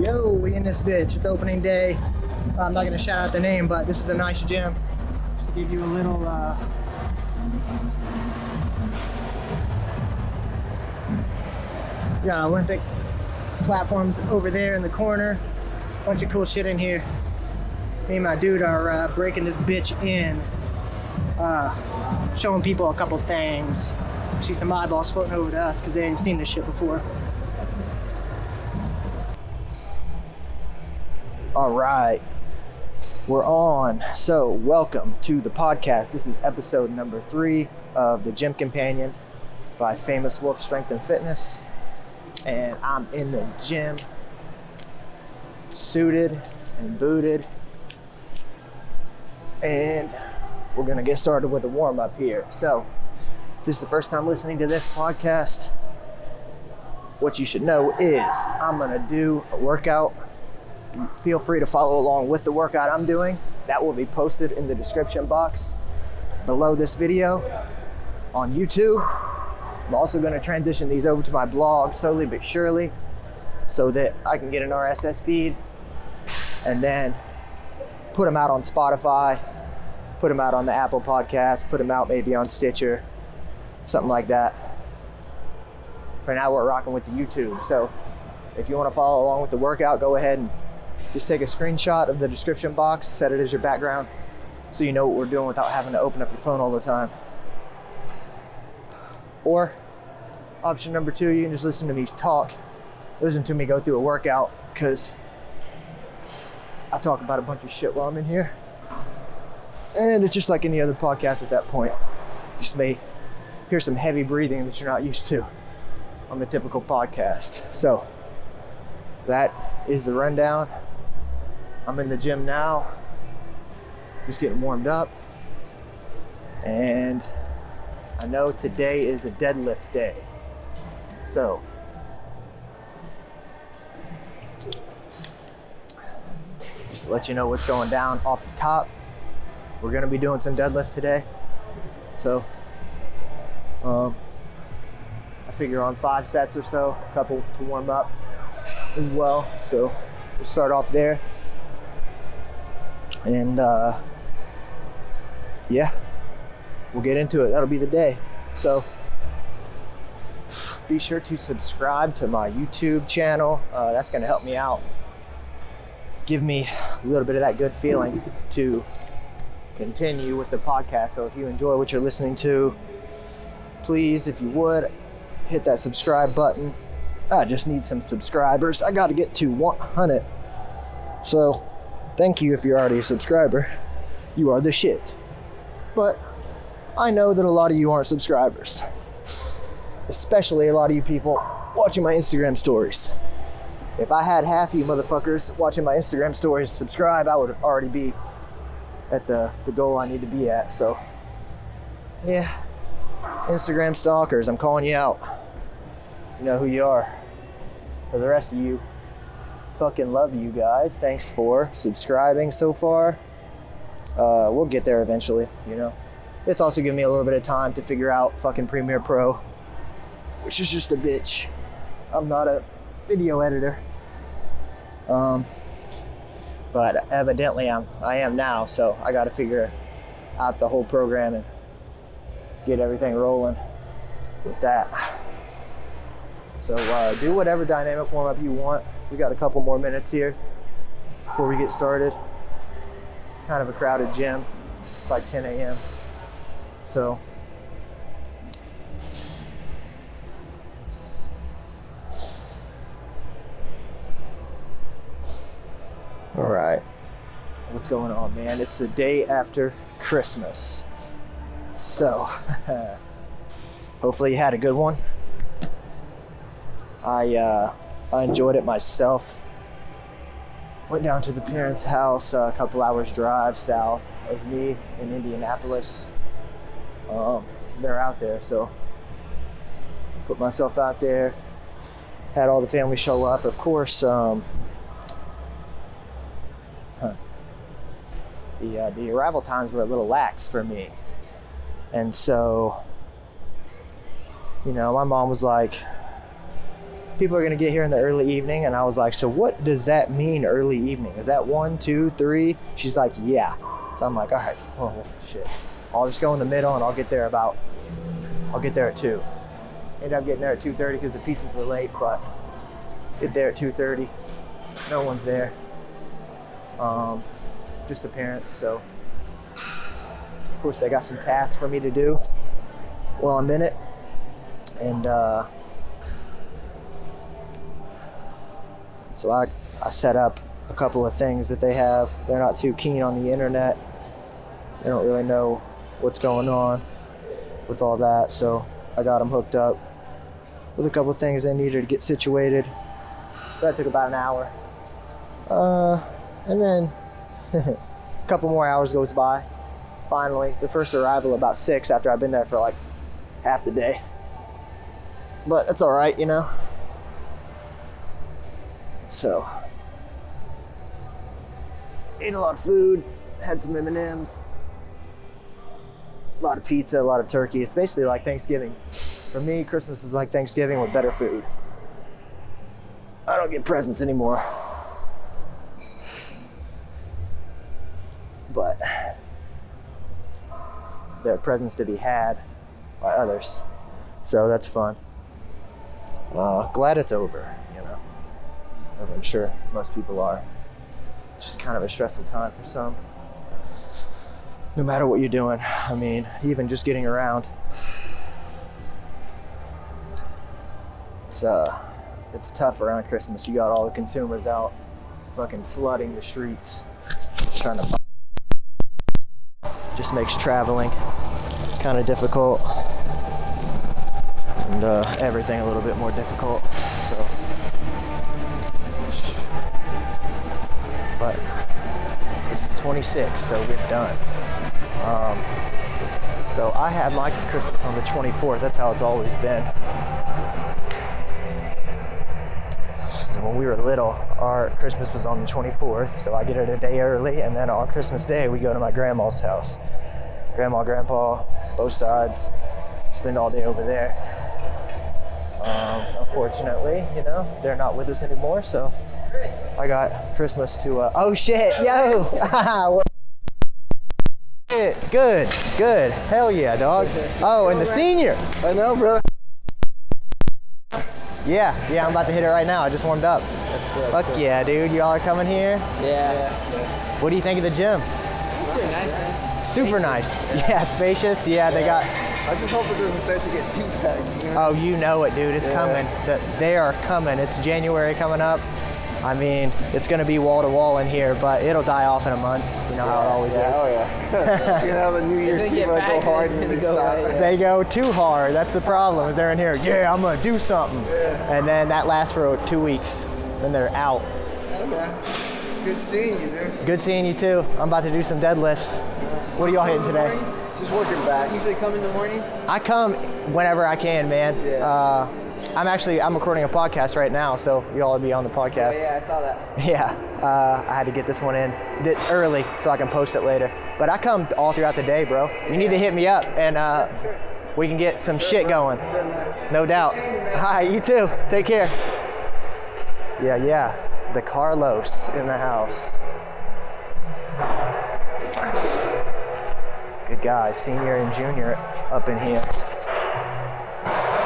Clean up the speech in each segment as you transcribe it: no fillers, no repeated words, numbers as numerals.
Yo, we in this bitch. It's opening day. I'm not gonna shout out the name, but this is a nice gym. Just to give you a little we got Olympic platforms over there in the corner. Bunch of cool shit in here. Me and my dude are breaking this bitch in. Showing people a couple things. See some eyeballs floating over to us because they ain't seen this shit before. All right, we're on. So welcome to the podcast. This is episode number 3 of the Gym Companion by Famous Wolf Strength and Fitness. And I'm in the gym, suited and booted. And we're gonna get started with a warm up here. So if this is the first time listening to this podcast, what you should know is I'm gonna do a workout. Feel free to follow along with the workout I'm doing. That will be posted in the description box below this video on YouTube. I'm also going to transition these over to my blog slowly but surely so that I can get an RSS feed and then put them out on Spotify, put them out on the Apple Podcast, put them out maybe on Stitcher, something like that. For now, we're rocking with the YouTube. So if you want to follow along with the workout, go ahead and just take a screenshot of the description box, set it as your background so you know what we're doing without having to open up your phone all the time. Or option number 2, you can just listen to me talk. Listen to me go through a workout because I talk about a bunch of shit while I'm in here. And it's just like any other podcast at that point. You just may hear some heavy breathing that you're not used to on the typical podcast. So that is the rundown. I'm in the gym now, just getting warmed up. And I know today is a deadlift day. So just to let you know what's going down off the top, we're gonna be doing some deadlift today. So I figure on 5 sets or so, a couple to warm up as well. So we'll start off there. And yeah, we'll get into it. That'll be the day. So be sure to subscribe to my YouTube channel. That's going to help me out. Give me a little bit of that good feeling to continue with the podcast. So if you enjoy what you're listening to, please, if you would, hit that subscribe button. I just need some subscribers. I got to get to 100. So thank you if you're already a subscriber. You are the shit. But I know that a lot of you aren't subscribers. Especially a lot of you people watching my Instagram stories. If I had half of you motherfuckers watching my Instagram stories subscribe, I would already be at the goal I need to be at. So yeah, Instagram stalkers, I'm calling you out. You know who you are. For the rest of you, fucking love you guys. Thanks for subscribing so far. We'll get there eventually, you know. It's also given me a little bit of time to figure out fucking Premiere Pro, which is just a bitch. I'm not a video editor. But evidently I am now, so I gotta figure out the whole program and get everything rolling with that. So do whatever dynamic warm-up you want. We got a couple more minutes here before we get started. It's kind of a crowded gym. It's like 10 a.m. So all right, what's going on, man? It's the day after Christmas. So hopefully you had a good one. I enjoyed it myself. Went down to the parents' house, a couple hours drive south of me in Indianapolis. They're out there, so put myself out there. Had all the family show up. Of course, the arrival times were a little lax for me. And so, you know, my mom was like, people are going to get here in the early evening. And I was like, so what does that mean, early evening? Is that 1, 2, 3? She's like, yeah. So I'm like, all right, oh, shit. I'll just go in the middle and I'll get there at 2. Ended up getting there at 2:30 because the pizzas were late, but get there at 2:30. No one's there. Just the parents, so of course they got some tasks for me to do while I'm in it. And so I set up a couple of things that they have. They're not too keen on the internet. They don't really know what's going on with all that, so I got them hooked up with a couple of things they needed to get situated. That took about an hour. And then a couple more hours goes by. Finally, the first arrival about 6 after I've been there for like half the day. But that's all right, you know. So, ate a lot of food, had some M&Ms, a lot of pizza, a lot of turkey. It's basically like Thanksgiving. For me, Christmas is like Thanksgiving with better food. I don't get presents anymore. But there are presents to be had by others. So that's fun. Glad it's over, you know. I'm sure most people are. It's just kind of a stressful time for some. No matter what you're doing. I mean, even just getting around. It's tough around Christmas. You got all the consumers out fucking flooding the streets trying to just makes traveling kind of difficult and everything a little bit more difficult. So, but it's 26, so we're done. So I have my Christmas on the 24th. That's how it's always been. When we were little, our Christmas was on the 24th, so I get it a day early, and then on Christmas Day, we go to my grandma's house. Grandma, grandpa, both sides, spend all day over there. Unfortunately, you know, they're not with us anymore, so I got Christmas to, oh shit, yo! Good, hell yeah, dog. Oh, and the senior. I know, bro. Yeah, I'm about to hit it right now. I just warmed up. That's good. Fuck yeah, dude. Y'all are coming here? Yeah. What do you think of the gym? Pretty nice, man. Super nice. Yeah, spacious. Yeah, they got... I just hope it doesn't start to get too packed. You know? Oh, you know it, dude. It's coming. They are coming. It's January coming up. I mean, it's going to be wall to wall in here, but it'll die off in a month. You know how it always is. Oh, yeah. You know, the New Year's people go hard and they stop. Right. They go too hard. That's the problem, is they're in here, yeah, I'm going to do something. Yeah. And then that lasts for 2 weeks. Then they're out. Okay. It's good seeing you, dude. Good seeing you, too. I'm about to do some deadlifts. What are y'all hitting today? Just working back. You usually come in the mornings? I come whenever I can, man. Yeah. I'm recording a podcast right now, so y'all will be on the podcast. Yeah, I saw that. Yeah, I had to get this one in early so I can post it later. But I come all throughout the day, bro. You need to hit me up, and we can get some shit going. No doubt. Hi, you too. Take care. Yeah. The Carlos in the house. Good guys, senior and junior up in here.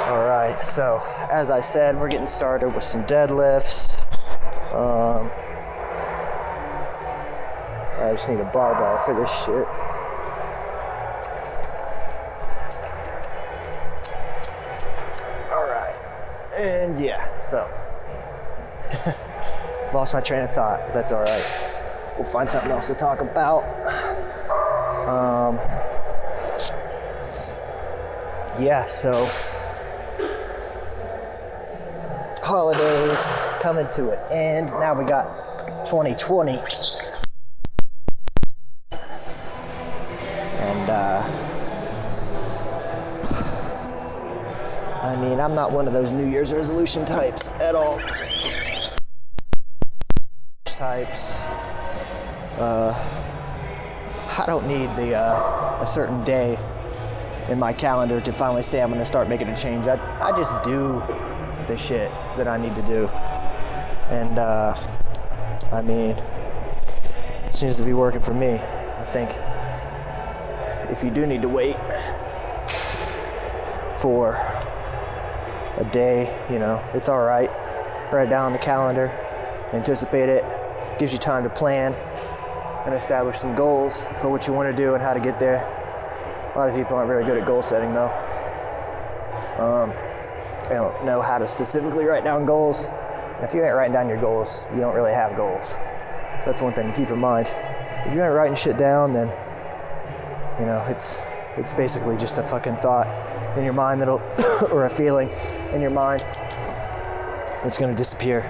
All right, so as I said, we're getting started with some deadlifts. I just need a barbell for this shit. All right, and yeah, so lost my train of thought, but that's all right. We'll find something else to talk about. Yeah, so holidays coming to an end. Now we got 2020. And I mean, I'm not one of those New Year's resolution types at all. I don't need a certain day in my calendar to finally say I'm going to start making a change. I just do the shit that I need to do. And I mean, it seems to be working for me. I think if you do need to wait for a day, you know, it's all right. Write it down on the calendar, anticipate it, gives you time to plan and establish some goals for what you want to do and how to get there. A lot of people aren't very good at goal setting though. They don't know how to specifically write down goals. And if you ain't writing down your goals, you don't really have goals. That's one thing to keep in mind. If you ain't writing shit down, then, you know, it's basically just a fucking thought in your mind that'll, or a feeling in your mind that's gonna disappear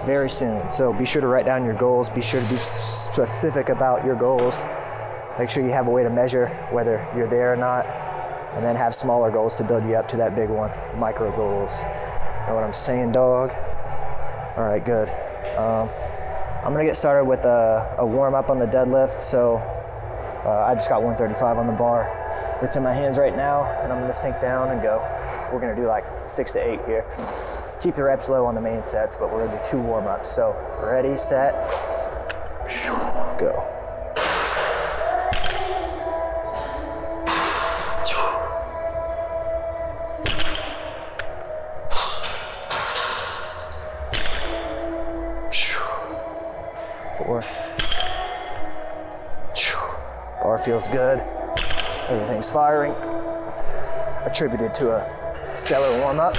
very soon. So be sure to write down your goals. Be sure to be specific about your goals. Make sure you have a way to measure whether you're there or not, and then have smaller goals to build you up to that big one. Micro goals. Know what I'm saying, dog? All right, good. I'm gonna get started with a warm up on the deadlift. So I just got 135 on the bar. It's in my hands right now, and I'm gonna sink down and go. We're gonna do like 6 to 8 here. Keep the reps low on the main sets, but we're gonna do 2 warm-ups. So ready, set, go. Bar feels good. Everything's firing. Attributed to a stellar warm-up.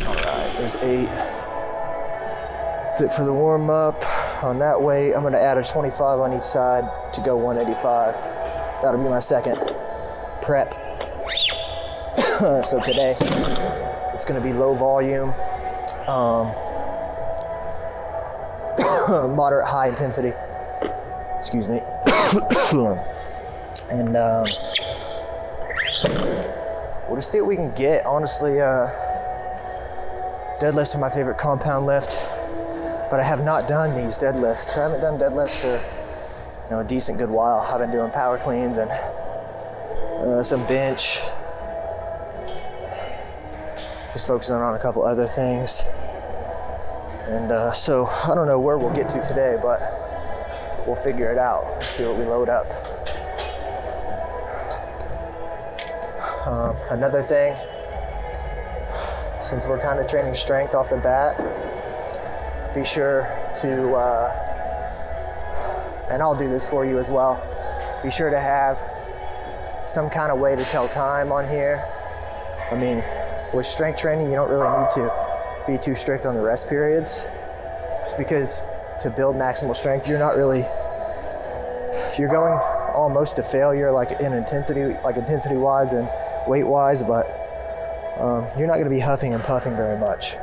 Alright, there's 8. That's it for the warm-up. On that weight, I'm gonna add a 25 on each side to go 185. That'll be my second prep. So today, it's gonna be low volume, moderate high intensity, excuse me. And we'll just see what we can get. Honestly, deadlifts are my favorite compound lift, but I have not done these deadlifts. I haven't done deadlifts for a decent good while. I've been doing power cleans and some bench. Just focusing on a couple other things. And so I don't know where we'll get to today, but we'll figure it out. See what we load up. Another thing, since we're kind of training strength off the bat, be sure to, and I'll do this for you as well, be sure to have some kind of way to tell time on here. I mean, with strength training, you don't really need to be too strict on the rest periods, just because to build maximal strength, you're going almost to failure, like intensity wise and weight wise, but you're not going to be huffing and puffing very much.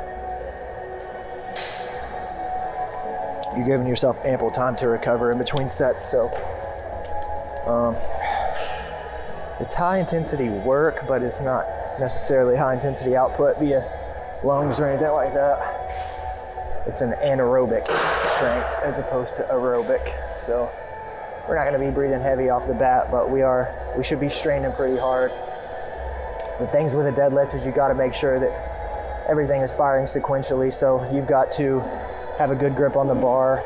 You're giving yourself ample time to recover in between sets. So it's high intensity work, but it's not necessarily high intensity output via lungs or anything like that. It's an anaerobic strength as opposed to aerobic. So we're not going to be breathing heavy off the bat, but we should be straining pretty hard. The things with a deadlift is you got to make sure that everything is firing sequentially. So you've got to have a good grip on the bar,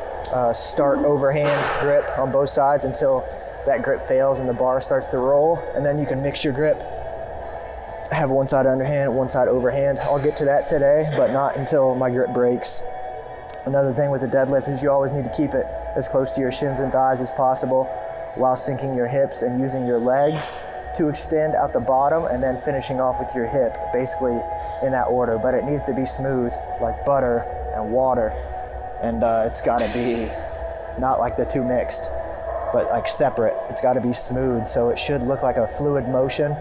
start overhand grip on both sides until that grip fails and the bar starts to roll, and then you can mix your grip. Have one side underhand, one side overhand. I'll get to that today, but not until my grip breaks. Another thing with the deadlift is you always need to keep it as close to your shins and thighs as possible while sinking your hips and using your legs to extend out the bottom and then finishing off with your hip, basically in that order. But it needs to be smooth, like butter and water. And it's gotta be not like the two mixed, but like separate. It's gotta be smooth, so it should look like a fluid motion.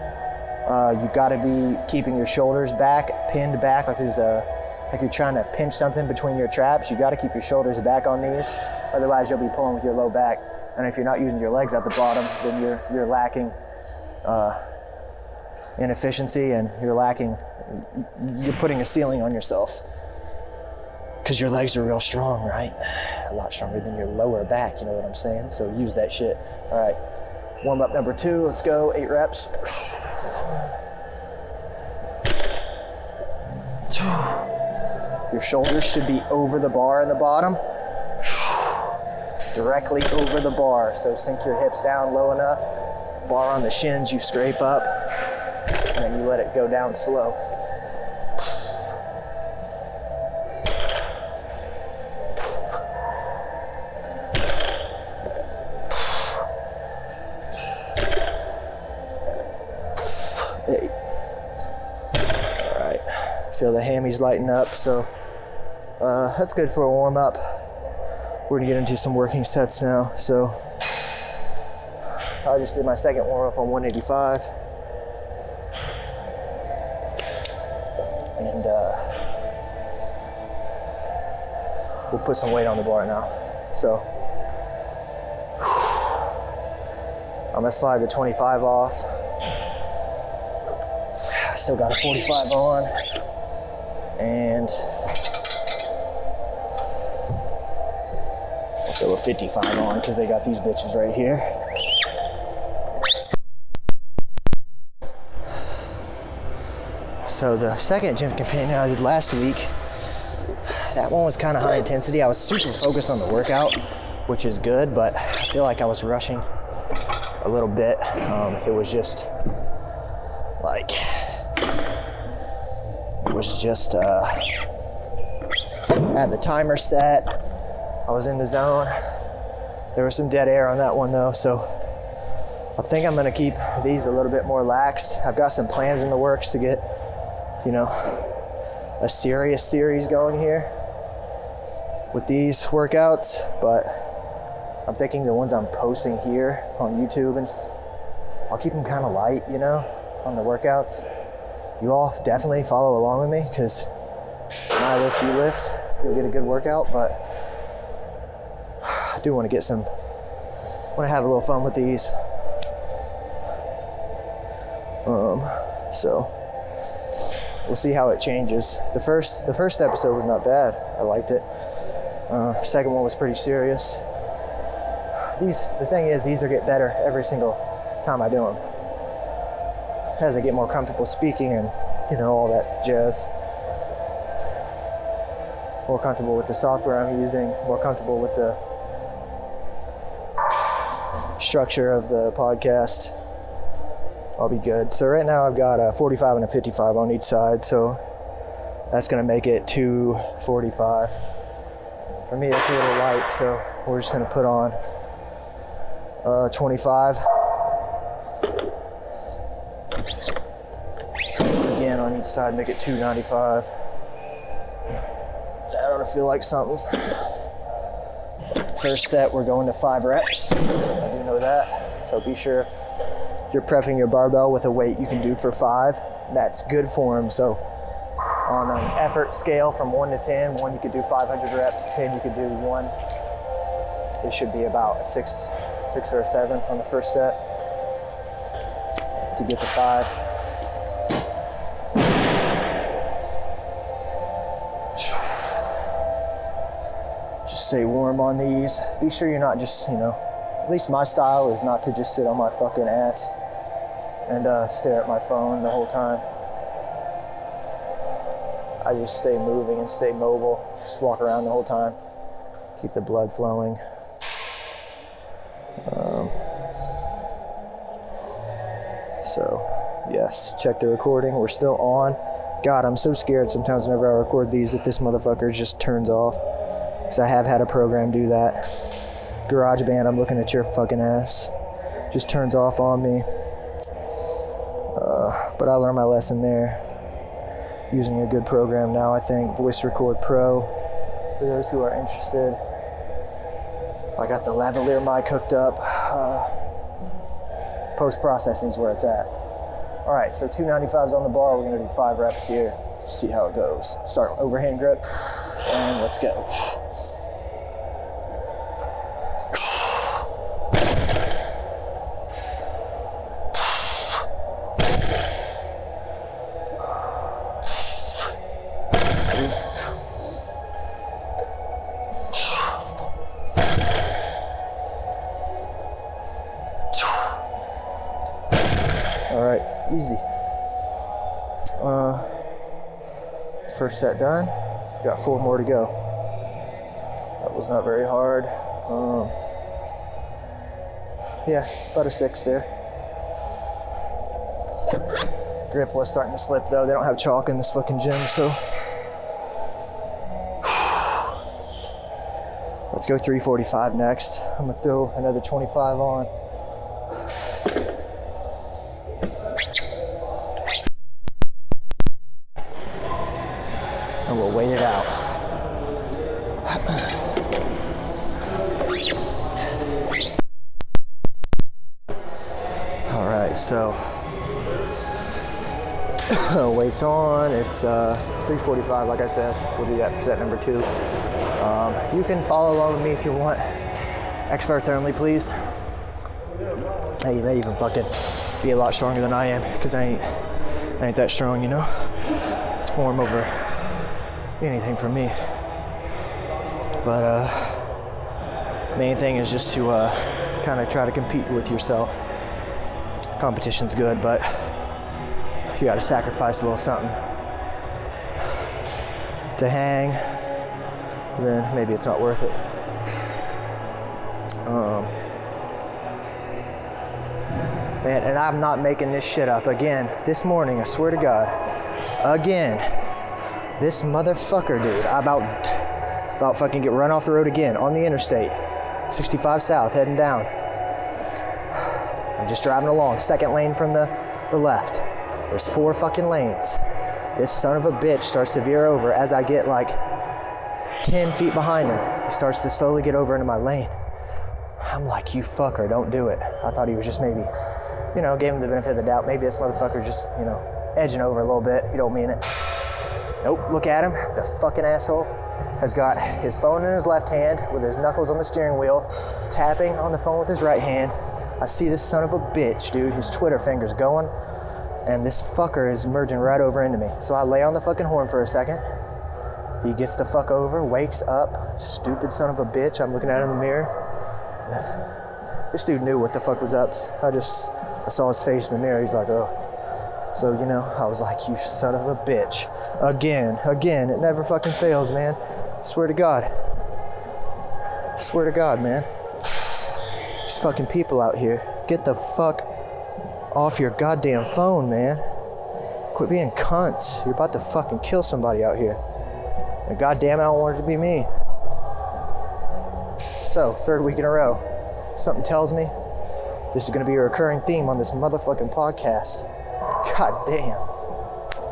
You gotta be keeping your shoulders back, pinned back, like you're trying to pinch something between your traps. You gotta keep your shoulders back on these, otherwise you'll be pulling with your low back. And if you're not using your legs at the bottom, then you're lacking in efficiency, and you're putting a ceiling on yourself. because your legs are real strong, right? A lot stronger than your lower back, you know what I'm saying? So use that shit. All right, warm up number 2, let's go, 8 reps. Your shoulders should be over the bar in the bottom. Directly over the bar, so sink your hips down low enough. Bar on the shins, you scrape up, and then you let it go down slow. Feel the hammies lighten up, so that's good for a warm up. We're gonna get into some working sets now. So I just did my second warm up on 185, and we'll put some weight on the bar now. So I'm gonna slide the 25 off. I still got a 45 on. And I'll throw a 55 on because they got these bitches right here. So the second gym companion I did last week, that one was kind of high intensity. I was super focused on the workout, which is good, but I feel like I was rushing a little bit. It was just like, had the timer set. I was in the zone. There was some dead air on that one though, so I think I'm gonna keep these a little bit more lax. I've got some plans in the works to get, you know, a serious series going here with these workouts, but I'm thinking the ones I'm posting here on YouTube, and I'll keep them kind of light, you know, on the workouts. You all definitely follow along with me, because when I lift, you lift, you'll get a good workout, but I do want to have a little fun with these. So we'll see how it changes. The first episode was not bad. I liked it. Second one was pretty serious. The thing is, these are get better every single time I do them. As I get more comfortable speaking and, you know, all that jazz. More comfortable with the software I'm using, more comfortable with the structure of the podcast. I'll be good. So right now I've got a 45 and a 55 on each side, so that's gonna make it 245. For me, that's a little light, so we're just gonna put on 25. Again, on each side, make it 295. That ought to feel like something. First set, we're going to 5 reps. I do know that. So be sure you're prepping your barbell with a weight you can do for 5. That's good form. So on an effort scale from 1 to 10, 1 you could do 500 reps, 10 you could do 1. It should be about a 6 or a 7 on the first set to get to 5. Just stay warm on these. Be sure you're not just, you know, at least my style is not to just sit on my fucking ass and stare at my phone the whole time. I just stay moving and stay mobile. Just walk around the whole time. Keep the blood flowing. So, yes, check the recording. We're still on. God, I'm so scared sometimes whenever I record these that this motherfucker just turns off. Because I have had a program do that. GarageBand, I'm looking at your fucking ass. Just turns off on me. But I learned my lesson there. Using a good program now, I think. Voice Record Pro. For those who are interested. I got the lavalier mic hooked up. Post-processing is where it's at. All right, so 295s on the bar. We're gonna do 5 reps here. See how it goes. Start overhand grip, and let's go. All right, easy. First set done. Got 4 more to go. That was not very hard. Yeah, about a 6 there. Grip was starting to slip though. They don't have chalk in this fucking gym, so. Let's go 345 next. I'm gonna throw another 25 on. And we'll wait it out. All right, so weight's on. It's 345, like I said. We'll do that for set number 2. You can follow along with me if you want. Experts only, please. Hey, you may even fucking be a lot stronger than I am, because I ain't that strong, you know? It's form over anything for me. But main thing is just to kind of try to compete with yourself. Competition's good, but you gotta sacrifice a little something to hang. Then maybe it's not worth it. Man, and I'm not making this shit up. Again, this morning, I swear to God, again, this motherfucker, dude, I about fucking get run off the road again on the interstate, 65 south, heading down. I'm just driving along, second lane from the left. There's 4 fucking lanes. This son of a bitch starts to veer over as I get like 10 feet behind him. He starts to slowly get over into my lane. I'm like, you fucker, don't do it. I thought he was just maybe, you know, gave him the benefit of the doubt. Maybe this motherfucker's just, you know, edging over a little bit. He don't mean it. Nope, look at him. The fucking asshole has got his phone in his left hand with his knuckles on the steering wheel, tapping on the phone with his right hand. I see this son of a bitch, dude, his Twitter finger's going, and this fucker is merging right over into me. So I lay on the fucking horn for a second. He gets the fuck over, wakes up, stupid son of a bitch. I'm looking at him in the mirror. This dude knew what the fuck was up. I saw his face in the mirror. He's like, oh. So, you know, I was like, you son of a bitch. Again, it never fucking fails, man. Swear to God, man. These fucking people out here, get the fuck off your goddamn phone, man. Quit being cunts. You're about to fucking kill somebody out here. And goddamn it, I don't want it to be me. So, 3rd week in a row. Something tells me this is gonna be a recurring theme on this motherfucking podcast. God damn.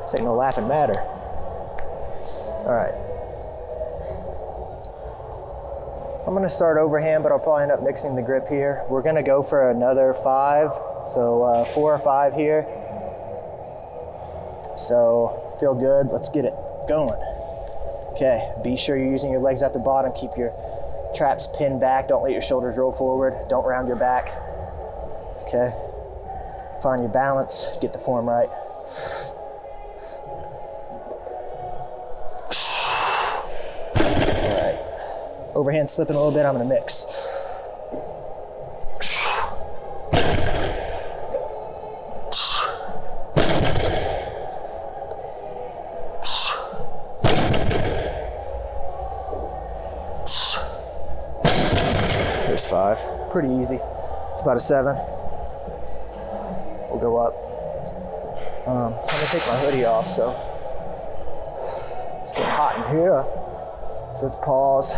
This ain't no laughing matter. Alright. I'm gonna start overhand, but I'll probably end up mixing the grip here. We're gonna go for another 5. So 4 or 5 here. So, feel good. Let's get it going. Okay, be sure you're using your legs at the bottom. Keep your traps pinned back. Don't let your shoulders roll forward. Don't round your back. Okay. Find your balance. Get the form right. All right. Overhand slipping a little bit. I'm gonna mix. There's 5. Pretty easy. It's about a 7. We'll go up. I'm gonna take my hoodie off, so it's getting hot in here. So let's pause.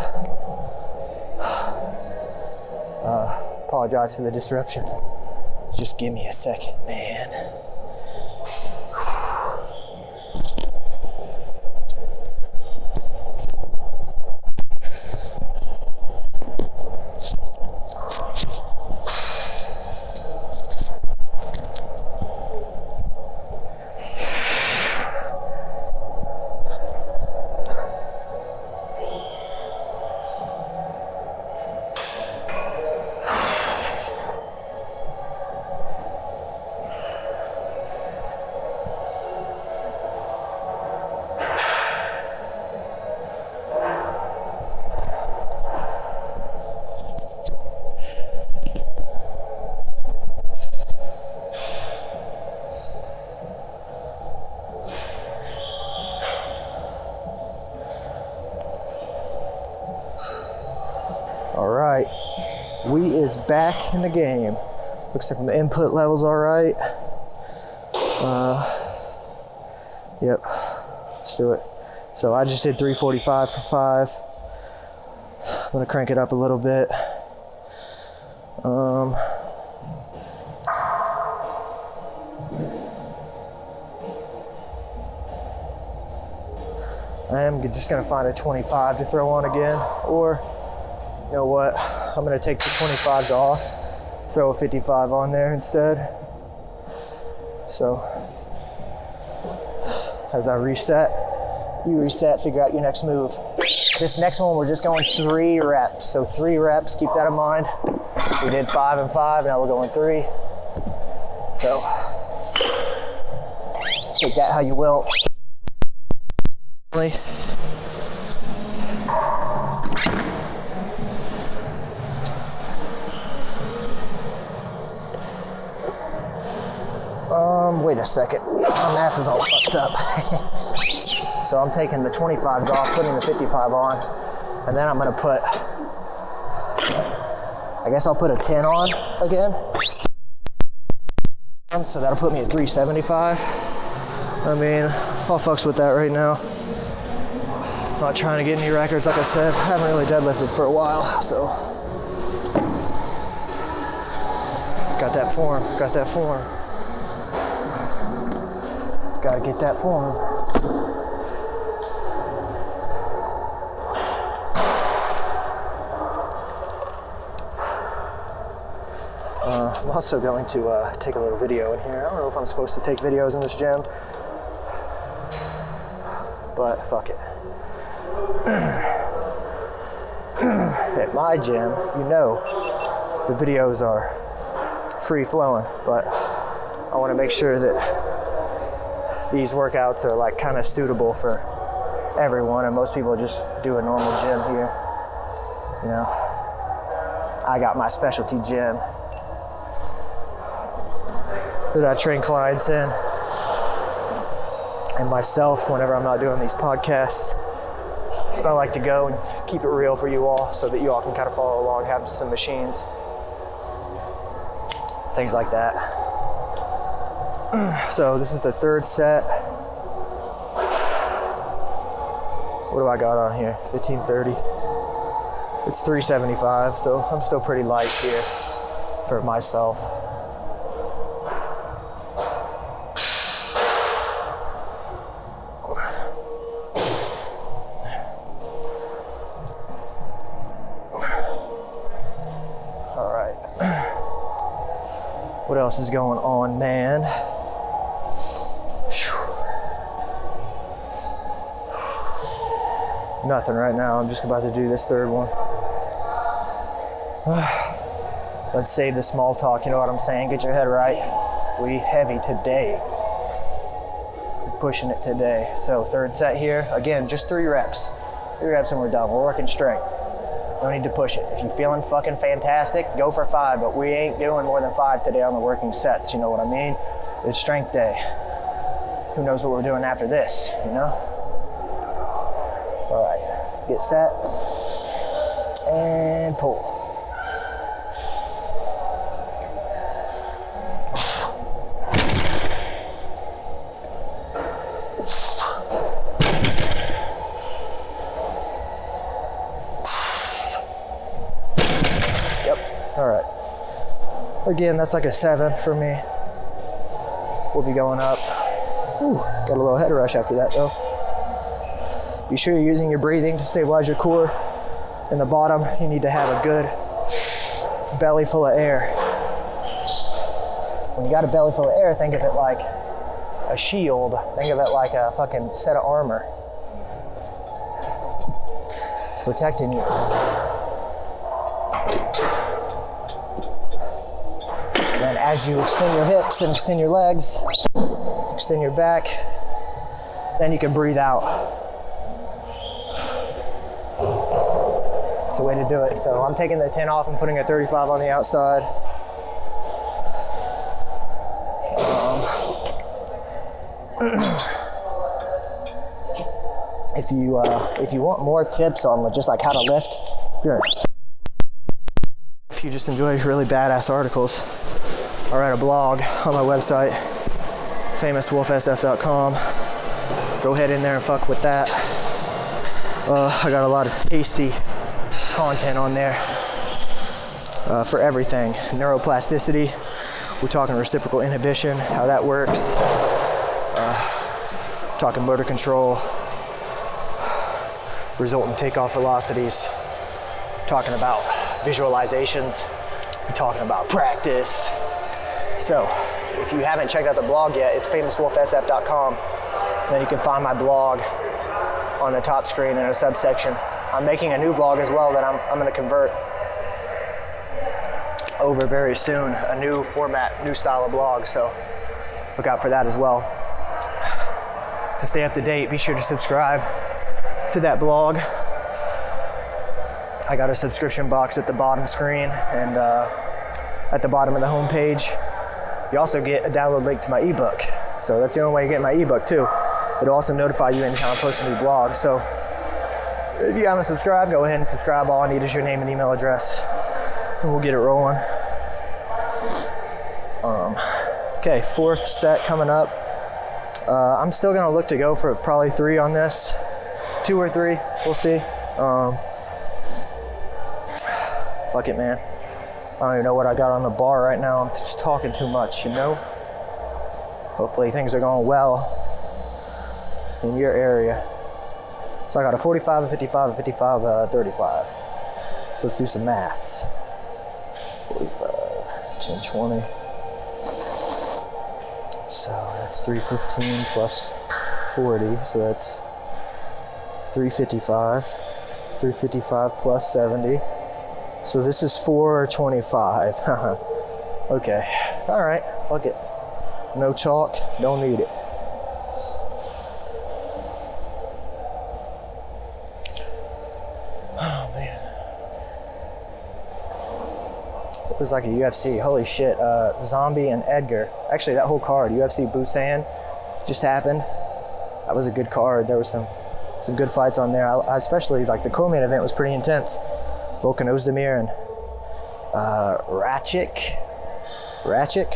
Apologize for the disruption. Just give me a second, man. is back in the game. Looks like my input level's all right. Yep, let's do it. So I just did 345 for 5. I'm gonna crank it up a little bit. I am just gonna find a 25 to throw on again, or you know what? I'm gonna take the 25s off, throw a 55 on there instead. So as I reset, you reset, figure out your next move. This next one, we're just going 3 reps. So 3 reps, keep that in mind. We did 5 and 5, now we're going 3. So take that how you will. Wait a second, my math is all fucked up. So I'm taking the 25s off, putting the 55 on, and then I'm gonna put, I guess I'll put a 10 on again. So that'll put me at 375. I mean, I'll fucks with that right now. Not trying to get any records, like I said. I haven't really deadlifted for a while, so. Got that form. Gotta get that form. I'm also going to take a little video in here. I don't know if I'm supposed to take videos in this gym, but fuck it. At my gym, you know, the videos are free flowing, but I want to make sure that these workouts are like kind of suitable for everyone, and most people just do a normal gym here. You know, I got my specialty gym that I train clients in, and myself whenever I'm not doing these podcasts. But I like to go and keep it real for you all so that you all can kind of follow along, have some machines, things like that. So this is the 3rd set. What do I got on here? 1530. It's 375, so I'm still pretty light here for myself. What else is going on, man? Nothing right now. I'm just about to do this 3rd one. Let's save the small talk, you know what I'm saying? Get your head right. We heavy today. We're pushing it today. So 3rd set here. Again, just 3 reps. 3 reps and we're done. We're working strength. No need to push it. If you're feeling fucking fantastic, go for 5, but we ain't doing more than 5 today on the working sets, you know what I mean? It's strength day. Who knows what we're doing after this, you know? All right, get set, and pull. All right. Again, that's like a 7 for me. We'll be going up. Ooh, got a little head rush after that though. Be sure you're using your breathing to stabilize your core. In the bottom, you need to have a good belly full of air. When you got a belly full of air, think of it like a shield. Think of it like a fucking set of armor. It's protecting you. And as you extend your hips and extend your legs, extend your back, then you can breathe out. That's the way to do it. So I'm taking the 10 off and putting a 35 on the outside. If you want more tips on just like how to lift, if if you just enjoy really badass articles, I write a blog on my website, famouswolfsf.com. Go ahead in there and fuck with that. I got a lot of tasty content on there for everything. Neuroplasticity, we're talking reciprocal inhibition, how that works. Talking motor control, resultant takeoff velocities, talking about visualizations, we're talking about practice. So, if you haven't checked out the blog yet, it's famouswolfsf.com. Then you can find my blog on the top screen in a subsection. I'm making a new blog as well that I'm going to convert over very soon. A new format, new style of blog, so look out for that as well. To stay up to date, be sure to subscribe to that blog. I got a subscription box at the bottom screen and at the bottom of the homepage. You also get a download link to my ebook. So that's the only way you get my ebook too. It'll also notify you anytime I post a new blog. So if you haven't subscribed, go ahead and subscribe. All I need is your name and email address and we'll get it rolling. Okay, fourth set coming up. I'm still gonna look to go for probably 3 on this. 2 or 3, we'll see. Fuck it, man. I don't even know what I got on the bar right now. I'm just talking too much, you know? Hopefully things are going well in your area. So I got a 45, a 55, a 55, a 35. So let's do some maths. 45, 10, 20. So that's 315 plus 40, so that's 355. 355 plus 70. So this is 425. Okay, all right, fuck it. No chalk, don't need it. Oh man. It was like a UFC, holy shit. Zombie and Edgar. Actually, that whole card, UFC Busan, just happened. That was a good card. There was some good fights on there. I especially, like, the co-main event was pretty intense. Volkan Ozdemir and Ratchik,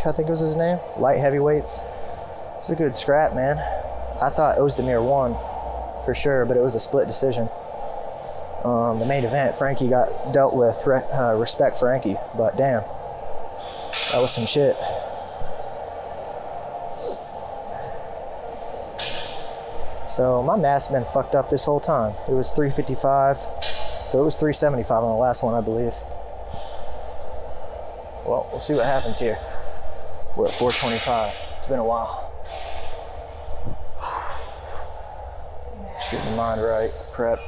I think was his name. Light heavyweights. It was a good scrap, man. I thought Ozdemir won for sure, but it was a split decision. The main event, Frankie got dealt with. Respect Frankie, but damn, that was some shit. So my math's been fucked up this whole time. It was 355. So it was 375 on the last one, I believe. Well, we'll see what happens here. We're at 425. It's been a while. Just getting the mind right. Prep.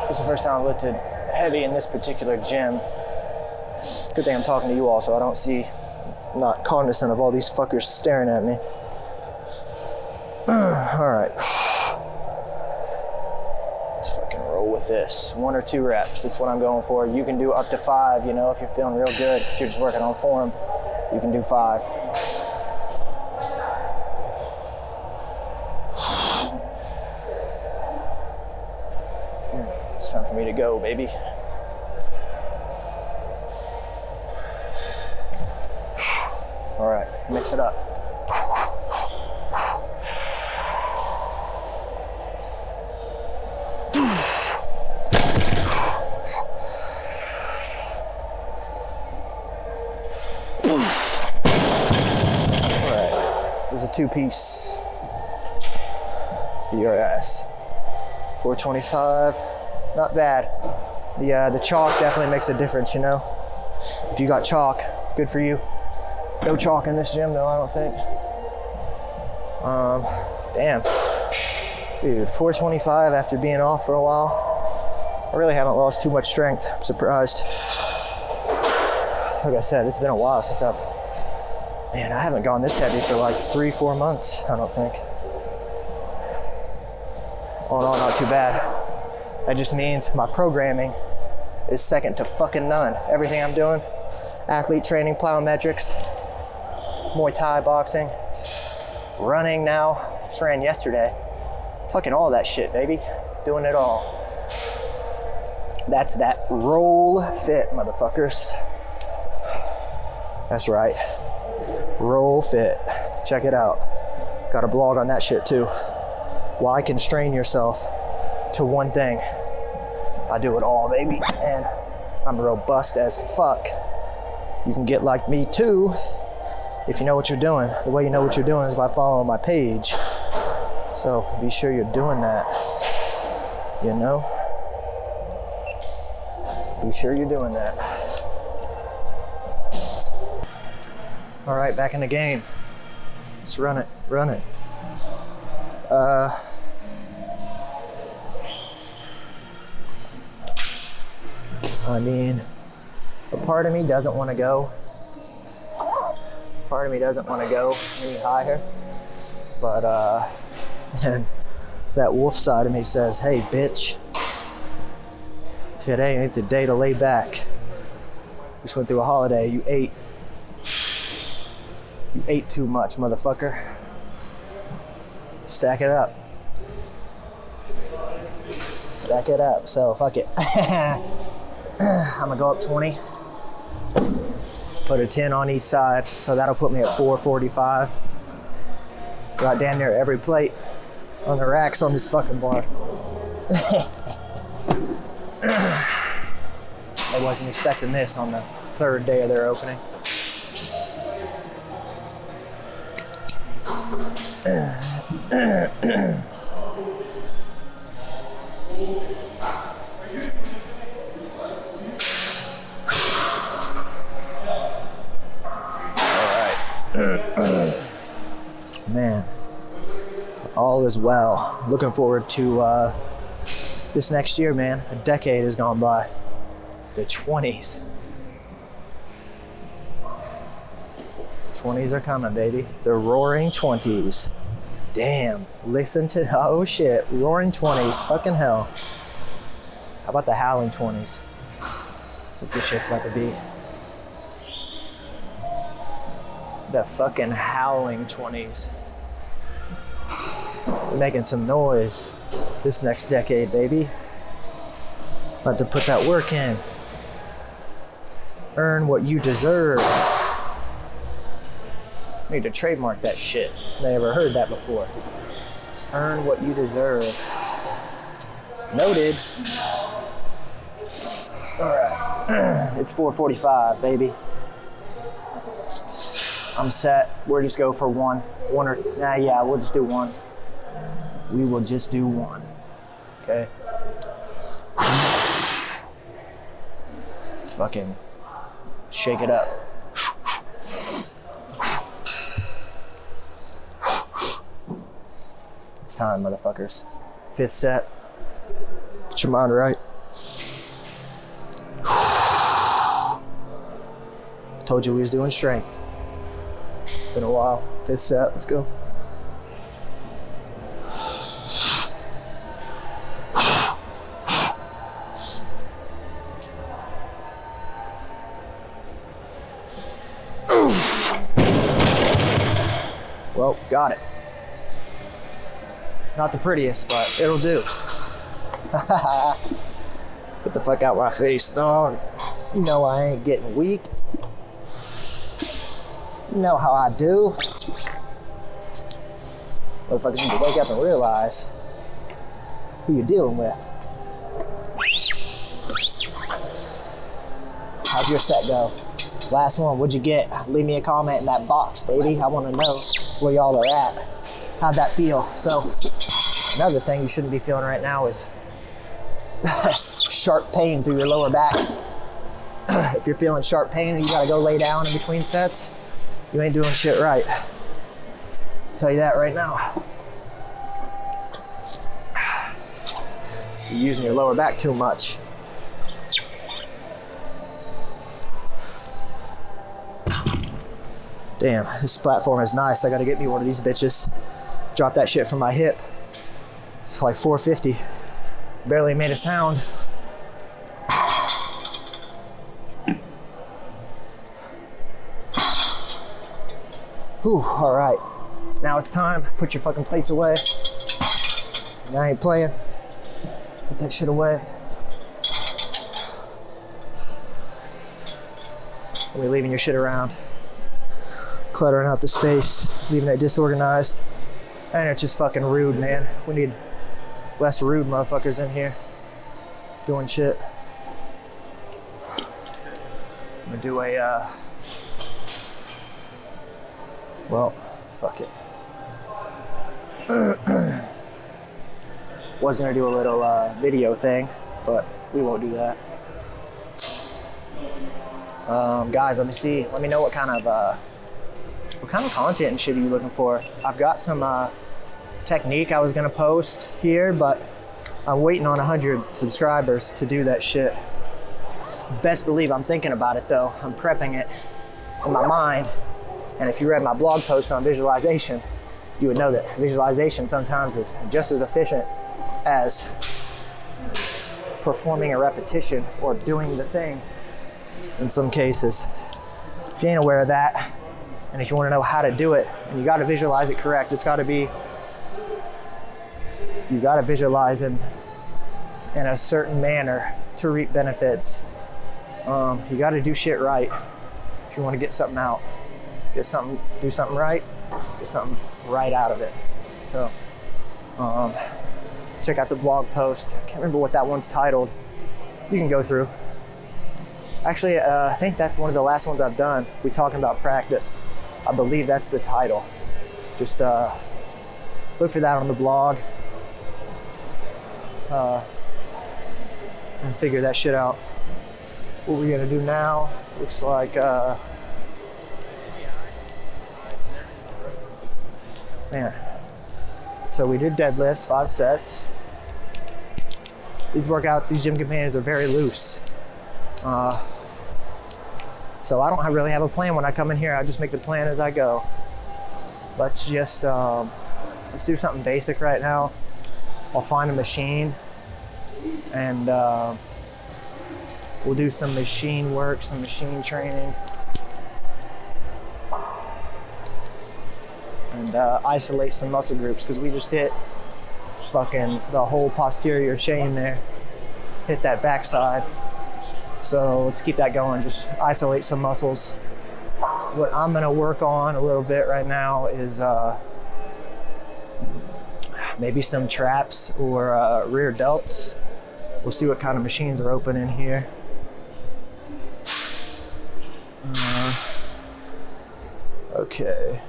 This is the first time I've lifted heavy in this particular gym. Good thing I'm talking to you all so I don't see, not cognizant of all these fuckers staring at me. All right. Let's fucking roll with this. 1 or 2 reps. That's what I'm going for. You can do up to 5, you know, if you're feeling real good. If you're just working on form, you can do 5. It's time for me to go, baby. All right, mix it up. There's a 2-piece for your ass. 425, not bad. The chalk definitely makes a difference, you know. If you got chalk, good for you. No chalk in this gym though, I don't think. Damn. Dude, 425 after being off for a while. I really haven't lost too much strength. I'm surprised. Like I said, it's been a while since man, I haven't gone this heavy for like 3-4 months, I don't think. All in all, not too bad. That just means my programming is second to fucking none. Everything I'm doing, athlete training, plyometrics, Muay Thai boxing, running now, just ran yesterday. Fucking all that shit, baby. doing it all. That's that roll fit, motherfuckers. That's right. Roll fit. Check it out. Got a blog on that shit too. Why constrain yourself to one thing? I do it all, baby. And I'm robust as fuck. You can get like me too if you know what you're doing. The way you know what you're doing is by following my page. So be sure you're doing that. You know? Be sure you're doing that. All right, back in the game. Let's run it. I mean, a part of me doesn't want to go. Part of me doesn't want to go any higher. But, and that wolf side of me says, hey, bitch, today ain't the day to lay back. You just went through a holiday. You ate too much, motherfucker. Stack it up. Stack it up. So, fuck it. I'm gonna go up 20. Put a 10 on each side. So that'll put me at 445. Got damn near every plate on the racks on this fucking bar. I wasn't expecting this on the third day of their opening. Man, all is well. Looking forward to this next year, man. A decade has gone by. The 20s. 20s are coming, baby. The roaring 20s. Damn, listen to, oh shit, roaring 20s, fucking hell. How about the howling 20s? That's what this shit's about to be. The fucking howling 20s. We're making some noise this next decade, baby. About to put that work in. Earn what you deserve. Need to trademark that shit. Never heard that before. Earn what you deserve. Noted. All right. It's 4:45, baby. I'm set. We'll just go for one. Yeah, we'll just do one. We will just do one. Okay. Let's fucking shake it up. It's time, motherfuckers. 5th set. Get your mind right. Told you we was doing strength. It's been a while. 5th set, let's go. Well, got it. Not the prettiest, but it'll do. Get the fuck out my face, dog. You know I ain't getting weak. You know how I do. Motherfuckers need to wake up and realize who you're dealing with. How'd your set go? Last one, what'd you get? Leave me a comment in that box, baby. I want to know where y'all are at. How'd that feel? So, another thing you shouldn't be feeling right now is sharp pain through your lower back. If you're feeling sharp pain and you gotta go lay down in between sets, you ain't doing shit right. I'll tell you that right now. You're using your lower back too much. Damn, this platform is nice. I gotta get me one of these bitches. Drop that shit from my hip. It's like 450. Barely made a sound. Whew, all right. Now it's time. Put your fucking plates away. Now I ain't playing. Put that shit away. When you're leaving your shit around, cluttering up the space, leaving it disorganized, and it's just fucking rude, man. We need less rude motherfuckers in here doing shit. I'm gonna do a, well, fuck it. Was gonna do a little video thing, but we won't do that. Guys, let me see. Let me know what kind of content and shit are you looking for. I've got some technique I was gonna post here, but I'm waiting on 100 subscribers to do that shit. Best believe I'm thinking about it though. I'm prepping it in my mind. And if you read my blog post on visualization, you would know that visualization sometimes is just as efficient as performing a repetition or doing the thing in some cases. If you ain't aware of that, and if you want to know how to do it, and you got to visualize it correct, it's got to be, you got to visualize in a certain manner to reap benefits. You got to do shit right if you want to get something out. Do something right, get something right out of it. So, check out the blog post. I can't remember what that one's titled. You can go through. Actually, I think that's one of the last ones I've done. We talking about practice. I believe that's the title. Just look for that on the blog and figure that shit out. What we're gonna do now looks like, man. So we did deadlifts, 5 sets. These workouts, these gym companions are very loose. So I don't really have a plan when I come in here. I just make the plan as I go. Let's just, let's do something basic right now. I'll find a machine and we'll do some machine work, some machine training. And isolate some muscle groups because we just hit fucking the whole posterior chain there. Hit that backside. So let's keep that going, just isolate some muscles. What I'm gonna work on a little bit right now is maybe some traps or rear delts. We'll see what kind of machines are open in here. Okay.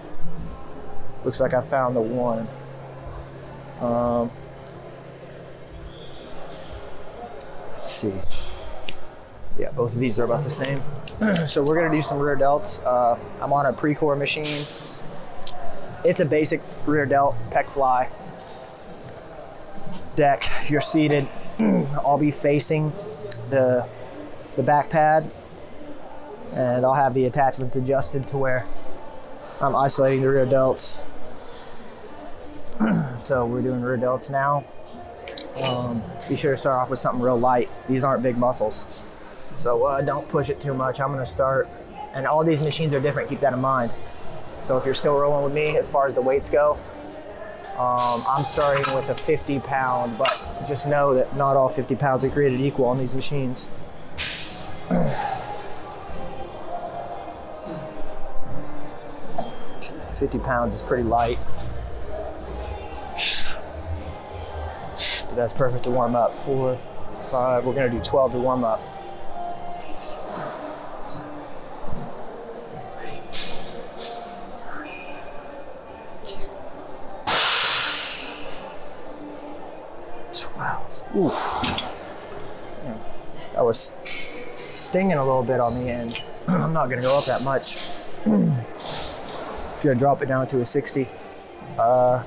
Looks like I found the one. Let's see. Yeah, both of these are about the same. So we're gonna do some rear delts. I'm on a pre-core machine. It's a basic rear delt, pec fly. Deck, you're seated. I'll be facing the back pad and I'll have the attachments adjusted to where I'm isolating the rear delts. So we're doing rear delts now. Be sure to start off with something real light. These aren't big muscles. So don't push it too much. I'm gonna start, and all these machines are different, keep that in mind. So if you're still rolling with me as far as the weights go, I'm starting with a 50 pound, but just know that not all 50 pounds are created equal on these machines. 50 pounds is pretty light. But that's perfect to warm up. 4, 5, we're gonna do 12 to warm up. 6, 7, 8, 9, 10, 12. Ooh. Man, that was stinging a little bit on the end. I'm not gonna go up that much. If you're gonna drop it down to a 60, yeah,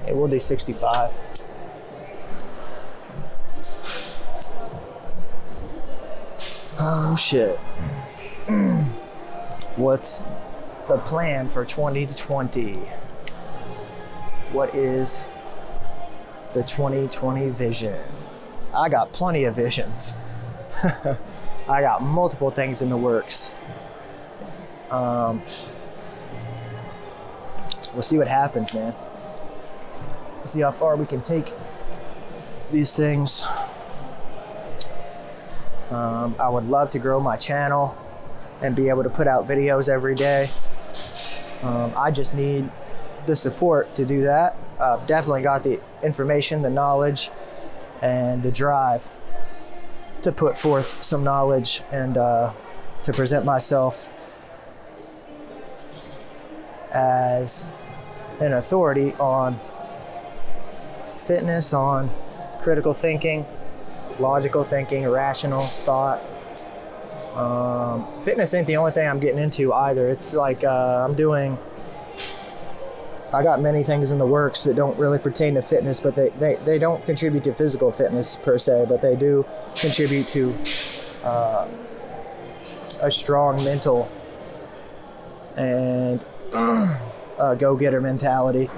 we'll do 65. Oh shit. What's the plan for 2020? What is the 2020 vision? I got plenty of visions. I got multiple things in the works. We'll see what happens, man. See how far we can take these things. I would love to grow my channel and be able to put out videos every day. I just need the support to do that. I've definitely got the information, the knowledge, and the drive to put forth some knowledge and to present myself as an authority on fitness, on critical thinking, logical thinking, rational thought. Fitness ain't the only thing I'm getting into either. It's like I got many things in the works that don't really pertain to fitness, but they don't contribute to physical fitness per se, but they do contribute to a strong mental and go-getter mentality.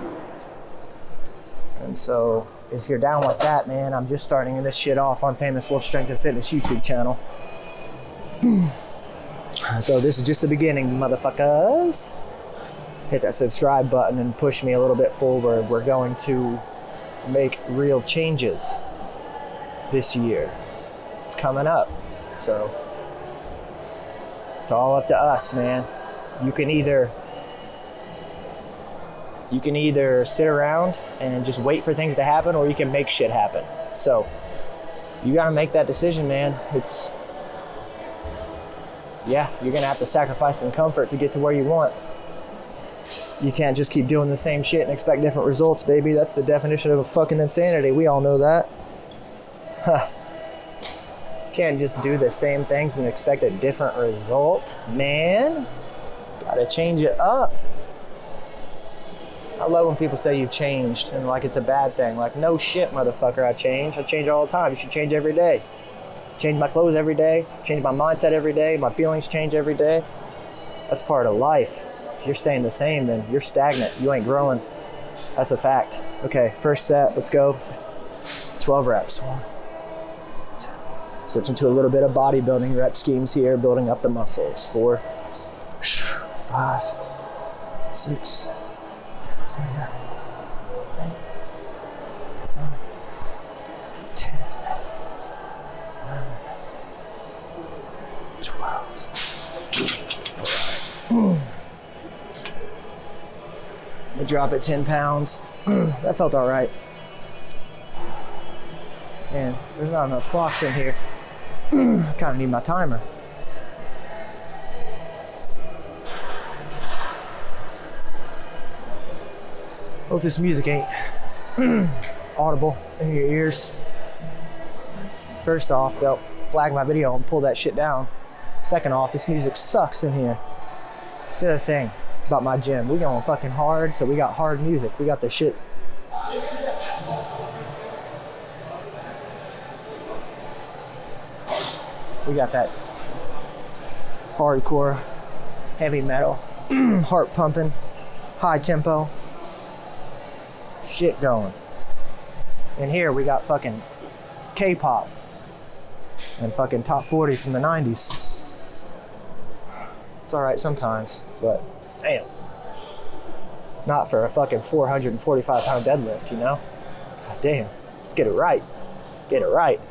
And so if you're down with that, man, I'm just starting this shit off on Famous Wolf Strength and Fitness YouTube channel. So this is just the beginning, motherfuckers. Hit that subscribe button and push me a little bit forward. We're going to make real changes this year. It's coming up. So it's all up to us, man. You can either sit around and just wait for things to happen, or you can make shit happen. So you gotta make that decision, man. You're gonna have to sacrifice some comfort to get to where you want. You can't just keep doing the same shit and expect different results, baby. That's the definition of a fucking insanity. We all know that. Can't just do the same things and expect a different result, man. Gotta change it up. I love when people say you've changed and like it's a bad thing. Like, no shit, motherfucker, I change. I change all the time. You should change every day. Change my clothes every day. Change my mindset every day. My feelings change every day. That's part of life. If you're staying the same, then you're stagnant. You ain't growing. That's a fact. Okay, first set, let's go. 12 reps. 1, 2. Switching to a little bit of bodybuilding rep schemes here, building up the muscles. 4, 5, 6, 7, 8, 9, 10, 11, 12. All right. I drop it 10 pounds. That felt all right. Man, there's not enough clocks in here. I kind of need my timer. Hope this music ain't audible in your ears. First off, they'll flag my video and pull that shit down. Second off, this music sucks in here. It's the other thing about my gym. We going fucking hard, so we got hard music. We got the shit. We got that hardcore, heavy metal, heart pumping, high tempo shit going. And here we got fucking K-pop and fucking top 40 from the 90s. It's all right sometimes, but damn. Not for a fucking 445 pound deadlift, you know? God damn. Let's get it right. Get it right.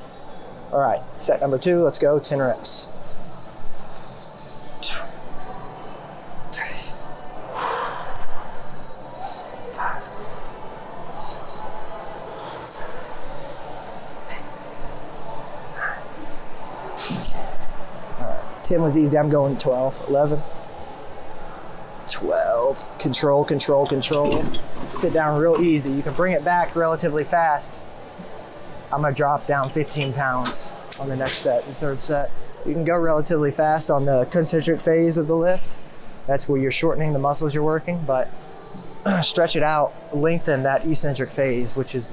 All right, set number 2, let's go, 10 reps. 2, 3, 5, 6, 7, 8, 9, 10. All right, 10 was easy, I'm going 12, 11. 12. Control, control, control. Sit down real easy. You can bring it back relatively fast. I'm gonna drop down 15 pounds on the next set, the third set. You can go relatively fast on the concentric phase of the lift. That's where you're shortening the muscles you're working, but stretch it out, lengthen that eccentric phase, which is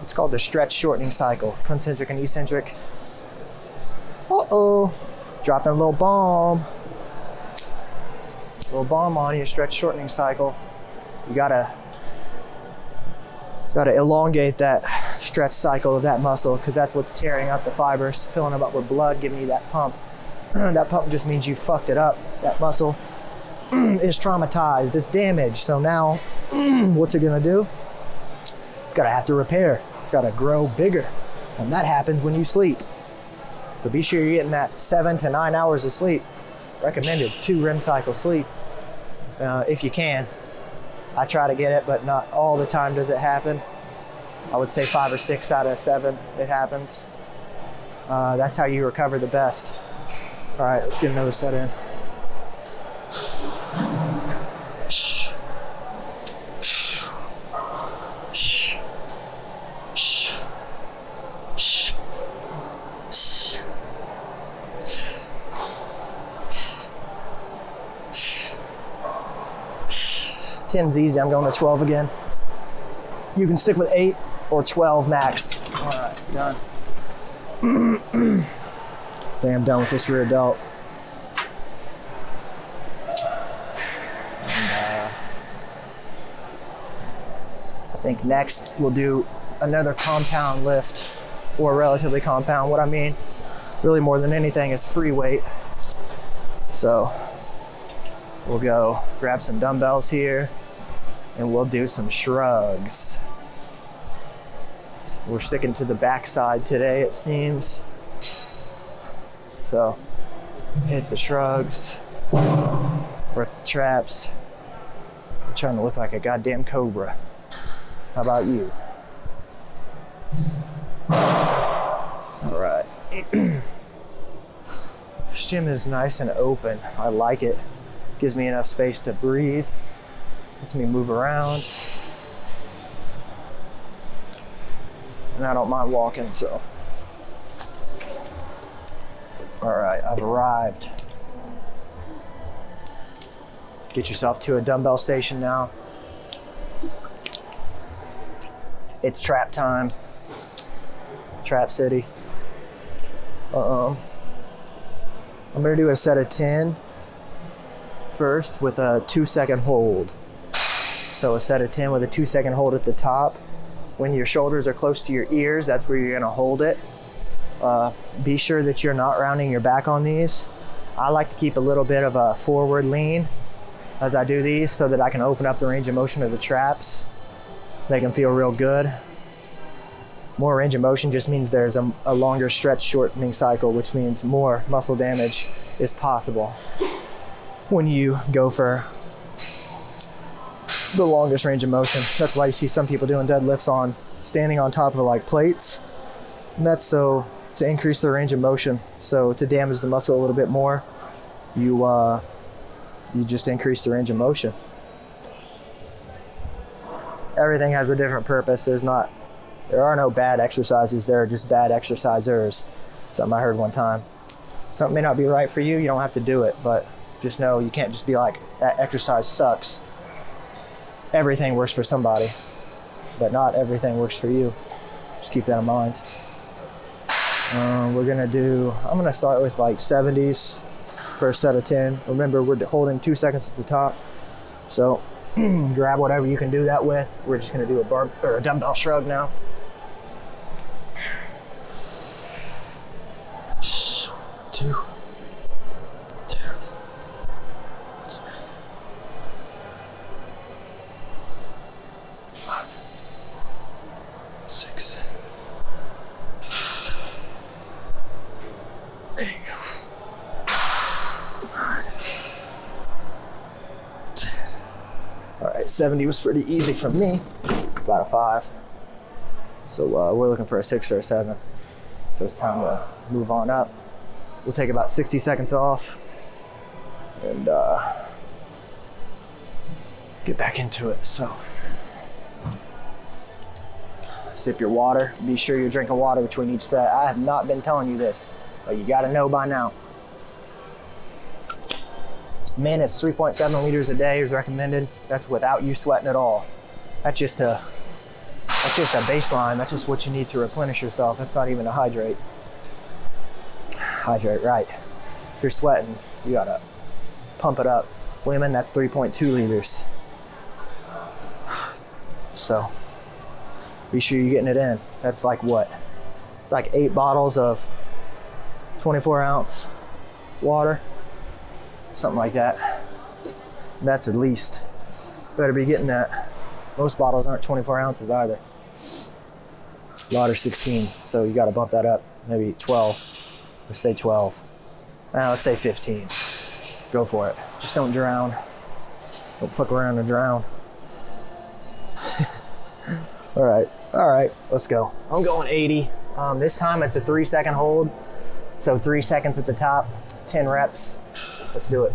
it's called the stretch shortening cycle, concentric and eccentric. Uh-oh, dropping a little bomb. A little bomb on your stretch shortening cycle. You gotta elongate that stretch cycle of that muscle, because that's what's tearing up the fibers, filling them up with blood, giving you that pump. That pump just means you fucked it up. That muscle is traumatized, it's damaged. So now, what's it gonna do? It's gonna have to repair. It's got to grow bigger. And that happens when you sleep. So be sure you're getting that 7 to 9 hours of sleep. Recommended 2 REM cycle sleep if you can. I try to get it, but not all the time does it happen. I would say 5 or 6 out of 7 it happens. That's how you recover the best. All right, let's get another set in. Ten's easy. I'm going to 12 again. You can stick with 8 or 12 max. All right, done. I think I'm done with this rear delt. And, I think next we'll do another compound lift, or relatively compound. What I mean, really more than anything, is free weight. So we'll go grab some dumbbells here and we'll do some shrugs. We're sticking to the backside today, it seems. So hit the shrugs, work the traps. I'm trying to look like a goddamn cobra. How about you? All right. This gym is nice and open. I like it. Gives me enough space to breathe. Lets me move around. And I don't mind walking, so. All right, I've arrived. Get yourself to a dumbbell station now. It's trap time. Trap City. I'm gonna do a set of 10 first with a 2-second hold. So a set of 10 with a 2-second hold at the top. When your shoulders are close to your ears, that's where you're gonna hold it. Be sure that you're not rounding your back on these. I like to keep a little bit of a forward lean as I do these so that I can open up the range of motion of the traps. They can feel real good. More range of motion just means there's a longer stretch shortening cycle, which means more muscle damage is possible when you go for the longest range of motion. That's why you see some people doing deadlifts on standing on top of like plates. And that's so to increase the range of motion. So to damage the muscle a little bit more, you just increase the range of motion. Everything has a different purpose. There are no bad exercises. There are just bad exercisers. Something I heard one time. Something may not be right for you. You don't have to do it, but just know you can't just be like, that exercise sucks. Everything works for somebody, but not everything works for you. Just keep that in mind. I'm gonna start with like 70s for a set of 10. Remember, we're holding 2 seconds at the top. So grab whatever you can do that with. We're just gonna do a dumbbell shrug now. Two. 5, 6, 7, 8, 9, 10. All right, 70 was pretty easy for me. About a 5. So we're looking for a 6 or a 7. So it's time to move on up. We'll take about 60 seconds off and get back into it. So sip your water. Be sure you're drinking water between each set. I have not been telling you this, but you gotta know by now. Men, it's 3.7 liters a day is recommended. That's without you sweating at all. That's just a baseline. That's just what you need to replenish yourself. That's not even a hydrate. Hydrate, right. If you're sweating, you gotta pump it up. Women, that's 3.2 liters. So be sure you're getting it in. That's like what? It's like 8 bottles of 24-ounce water, something like that. That's at least. Better be getting that. Most bottles aren't 24 ounces either. Lauder 16. So you got to bump that up, maybe 12. Let's say 12. Let's say 15. Go for it. Just don't drown. Don't fuck around and drown. All right, let's go. I'm going 80. This time it's a 3-second hold. So 3 seconds at the top, 10 reps. Let's do it.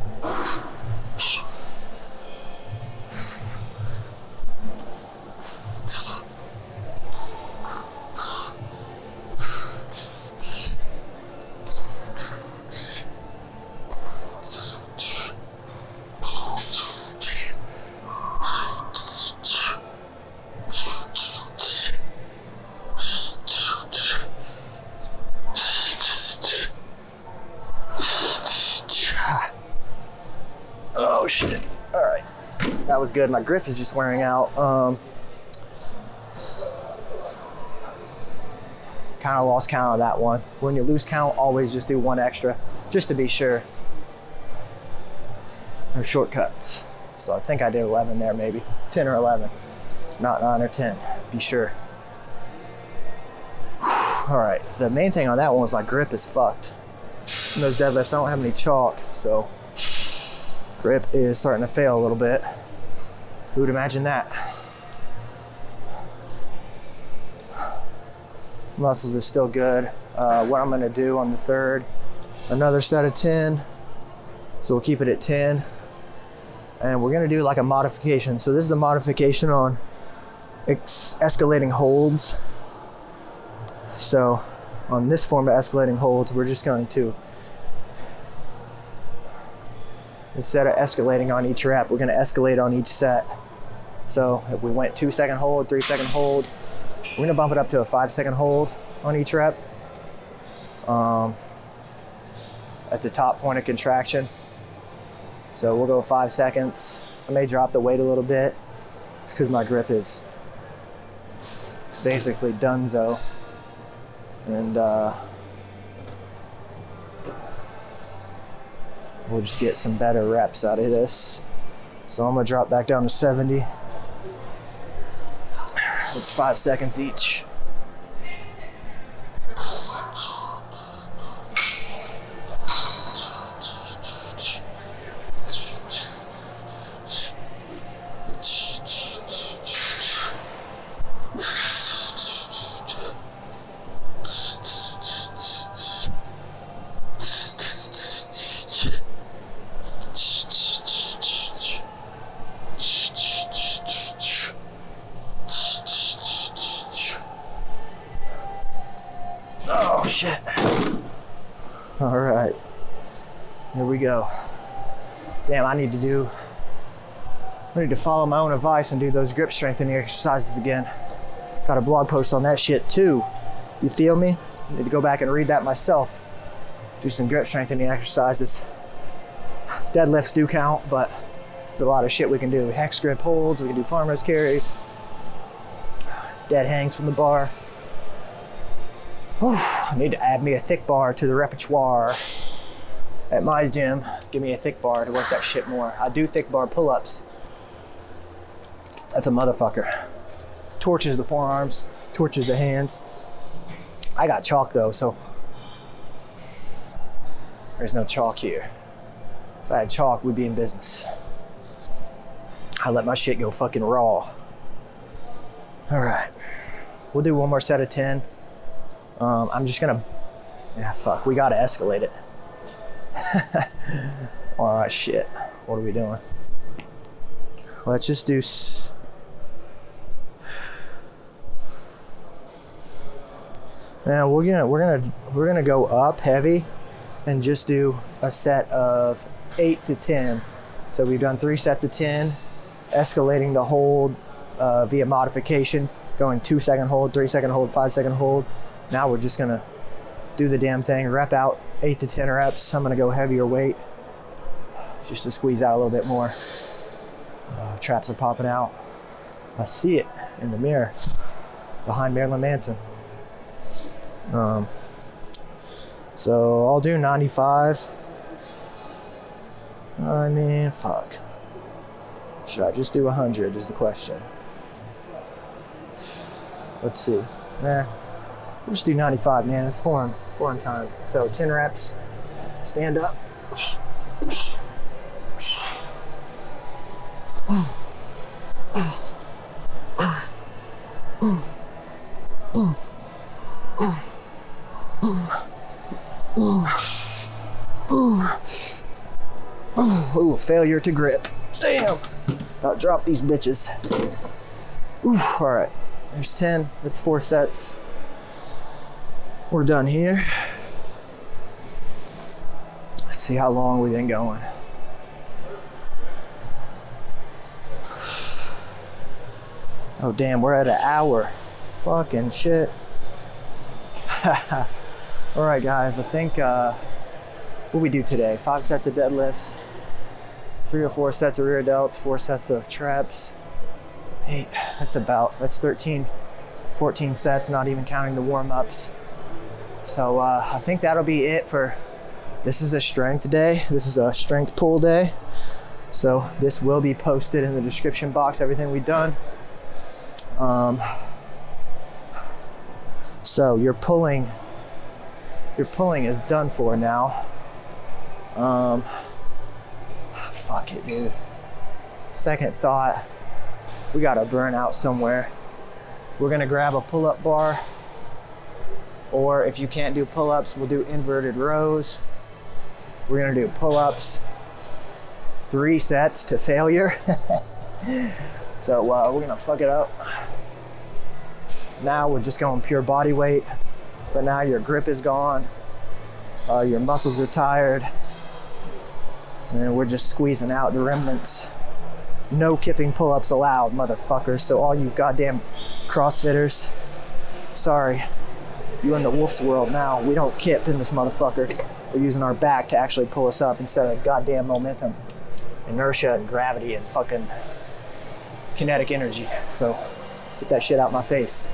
Oh shit. All right. That was good. My grip is just wearing out. Kind of lost count on that one. When you lose count, always just do one extra, just to be sure. No shortcuts. So I think I did 11 there, maybe 10 or 11, not 9 or 10. Be sure. All right. The main thing on that one was my grip is fucked. In those deadlifts, I don't have any chalk, so grip is starting to fail a little bit. Who would imagine that? Muscles are still good. What I'm gonna do on the third, another set of 10. So we'll keep it at 10. And we're gonna do like a modification. So this is a modification on escalating holds. So on this form of escalating holds, we're just going to, instead of escalating on each rep, we're gonna escalate on each set. So if we went 2-second hold, 3-second hold, we're gonna bump it up to a 5-second hold on each rep. At the top point of contraction. So we'll go 5 seconds. I may drop the weight a little bit because my grip is basically donezo. And we'll just get some better reps out of this. So I'm gonna drop back down to 70. It's 5 seconds each. Oh shit. All right, here we go. Damn, I need to follow my own advice and do those grip strengthening exercises again. Got a blog post on that shit too. You feel me? I need to go back and read that myself. Do some grip strengthening exercises. Deadlifts do count, but there's a lot of shit we can do. Hex grip holds, we can do farmer's carries, dead hangs from the bar. I need to add me a thick bar to the repertoire at my gym. Give me a thick bar to work that shit more. I do thick bar pull-ups. That's a motherfucker. Torches the forearms, torches the hands. I got chalk though, so there's no chalk here. If I had chalk, we'd be in business. I let my shit go fucking raw. All right, we'll do one more set of 10. I'm just gonna, fuck, we gotta escalate it. All right, shit, what are we doing? Let's just do, now we're gonna go up heavy and just do a set of 8 to 10. So we've done 3 sets of 10, escalating the hold via modification, going 2-second hold, 3-second hold, 5-second hold. Now we're just gonna do the damn thing, rep out 8 to 10 reps. I'm gonna go heavier weight just to squeeze out a little bit more. Traps are popping out. I see it in the mirror behind Marilyn Manson. So I'll do 95. I mean, fuck. Should I just do 100 is the question. Let's see. Nah, we'll just do 95, man. It's foreign time. So 10 reps, stand up. Ooh, failure to grip. Damn. About drop these bitches. Ooh, all right. There's 10. That's 4 sets. We're done here. Let's see how long we've been going. Oh, damn, we're at an hour. Fucking shit. All right, guys, I think what we do today, 5 sets of deadlifts, 3 or 4 sets of rear delts, 4 sets of traps, 8, that's 13, 14 sets, not even counting the warm-ups. So I think that'll be it for, this is a strength day, this is a strength pull day. So this will be posted in the description box, everything we've done. So your pulling is done for now. Fuck it, dude. Second thought, we gotta burn out somewhere. We're gonna grab a pull-up bar, or if you can't do pull-ups, we'll do inverted rows. We're gonna do pull-ups, 3 sets to failure. So we're gonna fuck it up. Now we're just going pure body weight, but now your grip is gone, your muscles are tired, and we're just squeezing out the remnants. No kipping pull-ups allowed, motherfuckers. So all you goddamn CrossFitters, sorry, you in the wolf's world now. We don't kip in this motherfucker. We're using our back to actually pull us up instead of goddamn momentum, inertia, and gravity, and fucking kinetic energy. So get that shit out my face.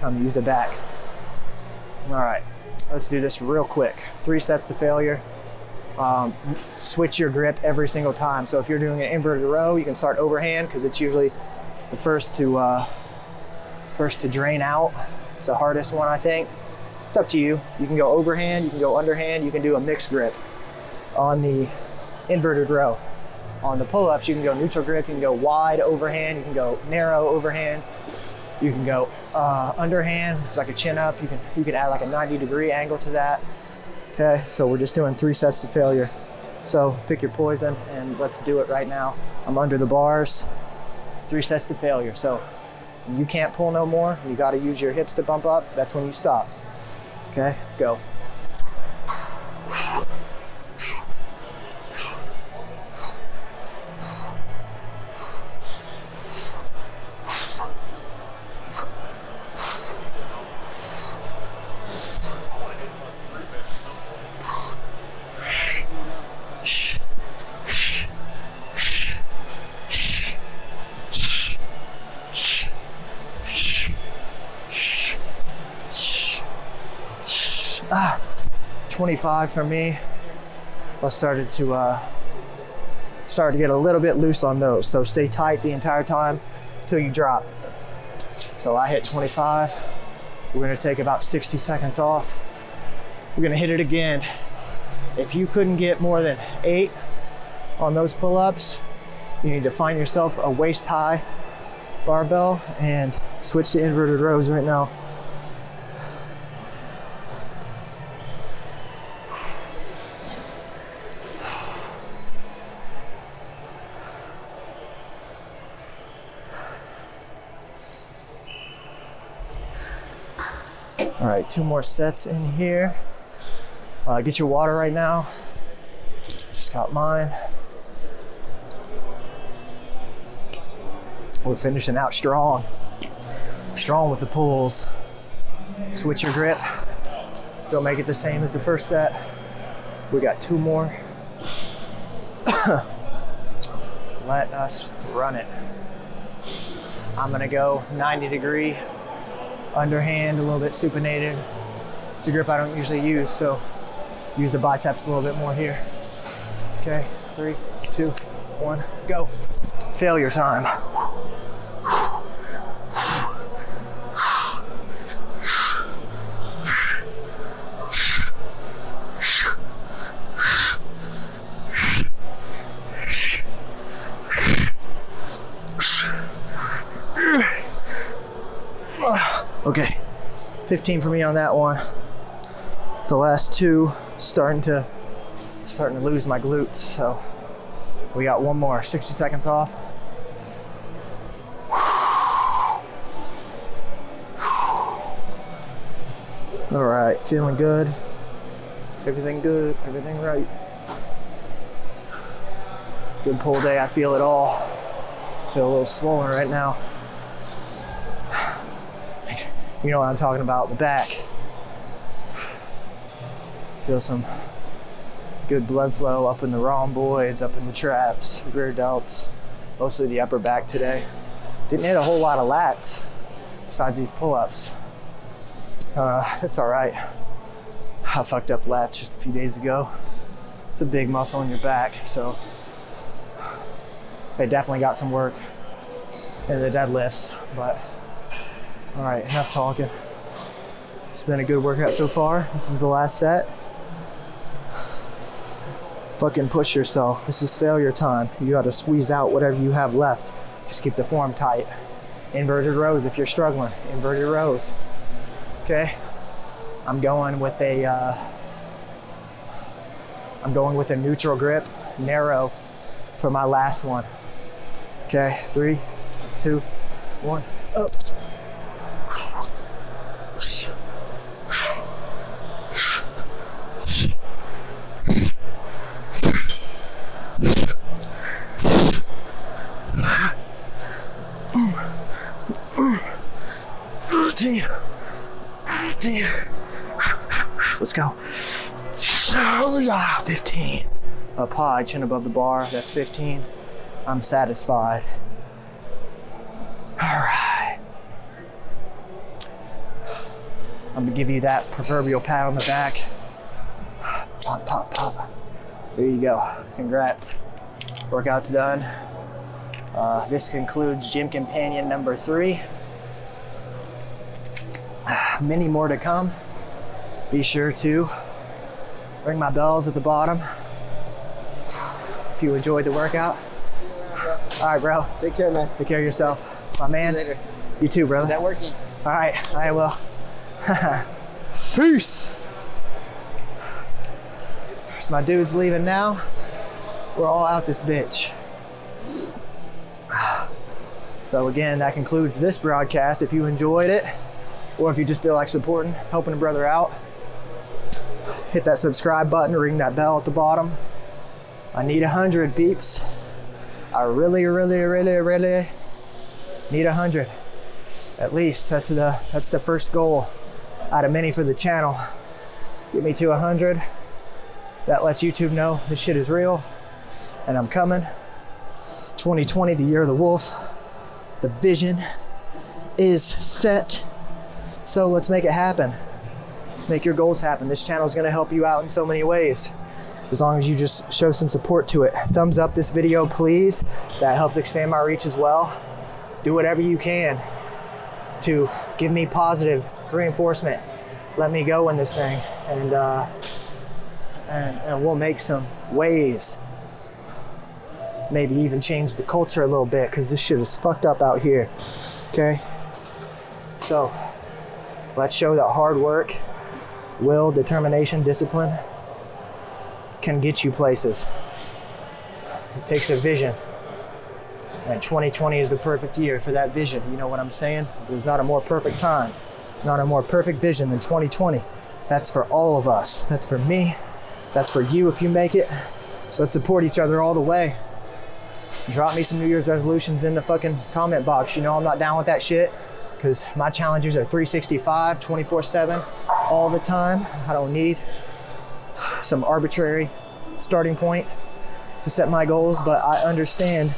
Time to use the back. All right, let's do this real quick. 3 sets to failure. Switch your grip every single time. So if you're doing an inverted row, you can start overhand because it's usually the first to drain out. It's the hardest one, I think. It's up to you. You can go overhand, you can go underhand, you can do a mixed grip on the inverted row. On the pull-ups, you can go neutral grip, you can go wide overhand, you can go narrow overhand, you can go underhand, it's like a chin up. You can add like a 90-degree angle to that. Okay, so we're just doing 3 sets to failure. So pick your poison and let's do it right now. I'm under the bars, 3 sets to failure. So when you can't pull no more, you gotta use your hips to bump up, that's when you stop. Okay, go. Ah, 25 for me. I started to get a little bit loose on those. So stay tight the entire time till you drop. So I hit 25. We're gonna take about 60 seconds off. We're gonna hit it again. If you couldn't get more than 8 on those pull-ups, you need to find yourself a waist-high barbell and switch to inverted rows right now. All right, 2 more sets in here. Get your water right now. Just got mine. We're finishing out strong. Strong with the pulls. Switch your grip. Don't make it the same as the first set. We got 2 more. Let us run it. I'm gonna go 90-degree. Underhand, a little bit supinated. It's a grip I don't usually use, so use the biceps a little bit more here. Okay, 3, 2, 1, go. Failure time. 15 for me on that one. The last two starting to lose my glutes, so we got one more. 60 seconds off. All right, feeling good. Everything good, everything right. Good pull day, I feel it all. Feel a little swollen right now. You know what I'm talking about, the back. Feel some good blood flow up in the rhomboids, up in the traps, rear delts, mostly the upper back today. Didn't hit a whole lot of lats besides these pull-ups. It's all right. I fucked up lats just a few days ago. It's a big muscle in your back, so they definitely got some work in the deadlifts, but all right, enough talking. It's been a good workout so far. This is the last set. Fucking push yourself. This is failure time. You gotta squeeze out whatever you have left. Just keep the form tight. Inverted rows if you're struggling. Inverted rows. Okay? I'm going with a neutral grip, narrow for my last one. Okay, 3, 2, 1, up. Let's go. 15. Up high, chin above the bar. That's 15. I'm satisfied. All right. I'm gonna give you that proverbial pat on the back. Pop, pop, pop. There you go. Congrats. Workout's done. This concludes gym companion number 3. Many more to come. Be sure to ring my bells at the bottom if you enjoyed the workout. All right, bro. Take care, man. Take care of yourself. My man. See you later. You too, brother. Is that working? All right, I will. Peace. So my dude's leaving now. We're all out this bitch. So again, that concludes this broadcast. If you enjoyed it, or if you just feel like supporting, helping a brother out, hit that subscribe button, ring that bell at the bottom. I need 100 peeps. I really, really, really, really need 100. At least that's the first goal out of many for the channel. Get me to 100. That lets YouTube know this shit is real and I'm coming. 2020, the year of the wolf. The vision is set. So let's make it happen. Make your goals happen. This channel is going to help you out in so many ways, as long as you just show some support to it. Thumbs up this video, please. That helps expand my reach as well. Do whatever you can to give me positive reinforcement. Let me go in this thing, and we'll make some waves. Maybe even change the culture a little bit, because this shit is fucked up out here. Okay? So let's show that hard work, will, determination, discipline can get you places. It takes a vision. And 2020 is the perfect year for that vision. You know what I'm saying? There's not a more perfect time. There's not a more perfect vision than 2020. That's for all of us. That's for me. That's for you if you make it. So let's support each other all the way. Drop me some New Year's resolutions in the fucking comment box. You know I'm not down with that shit, because my challenges are 365, 24/7, all the time. I don't need some arbitrary starting point to set my goals, but I understand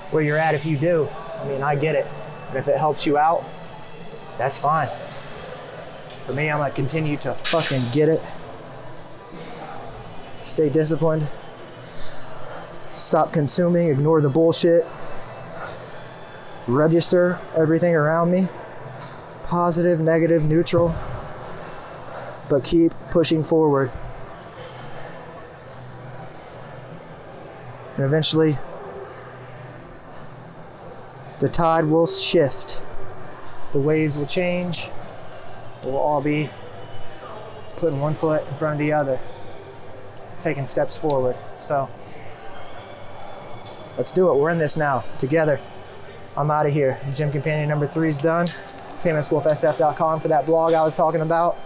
where you're at if you do. I mean, I get it. And if it helps you out, that's fine. For me, I'm gonna continue to fucking get it. Stay disciplined. Stop consuming, ignore the bullshit. Register everything around me. Positive, negative, neutral. But keep pushing forward. And eventually, the tide will shift. the waves will change. We'll all be putting one foot in front of the other, taking steps forward. So let's do it. We're in this now together. I'm out of here. Gym Companion number 3 is done. famouswolfsf.com for that blog I was talking about.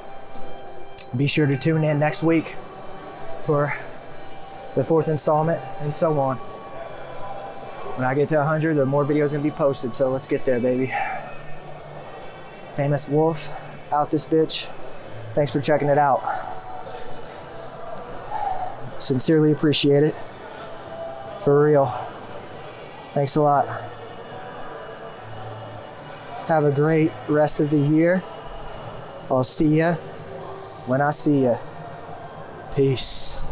Be sure to tune in next week for the 4th installment, and so on. When I get to 100, there are more videos gonna be posted, so let's get there, baby. Famous Wolf, out this bitch. Thanks for checking it out. Sincerely appreciate it. For real. Thanks a lot. Have a great rest of the year. I'll see ya when I see ya. Peace.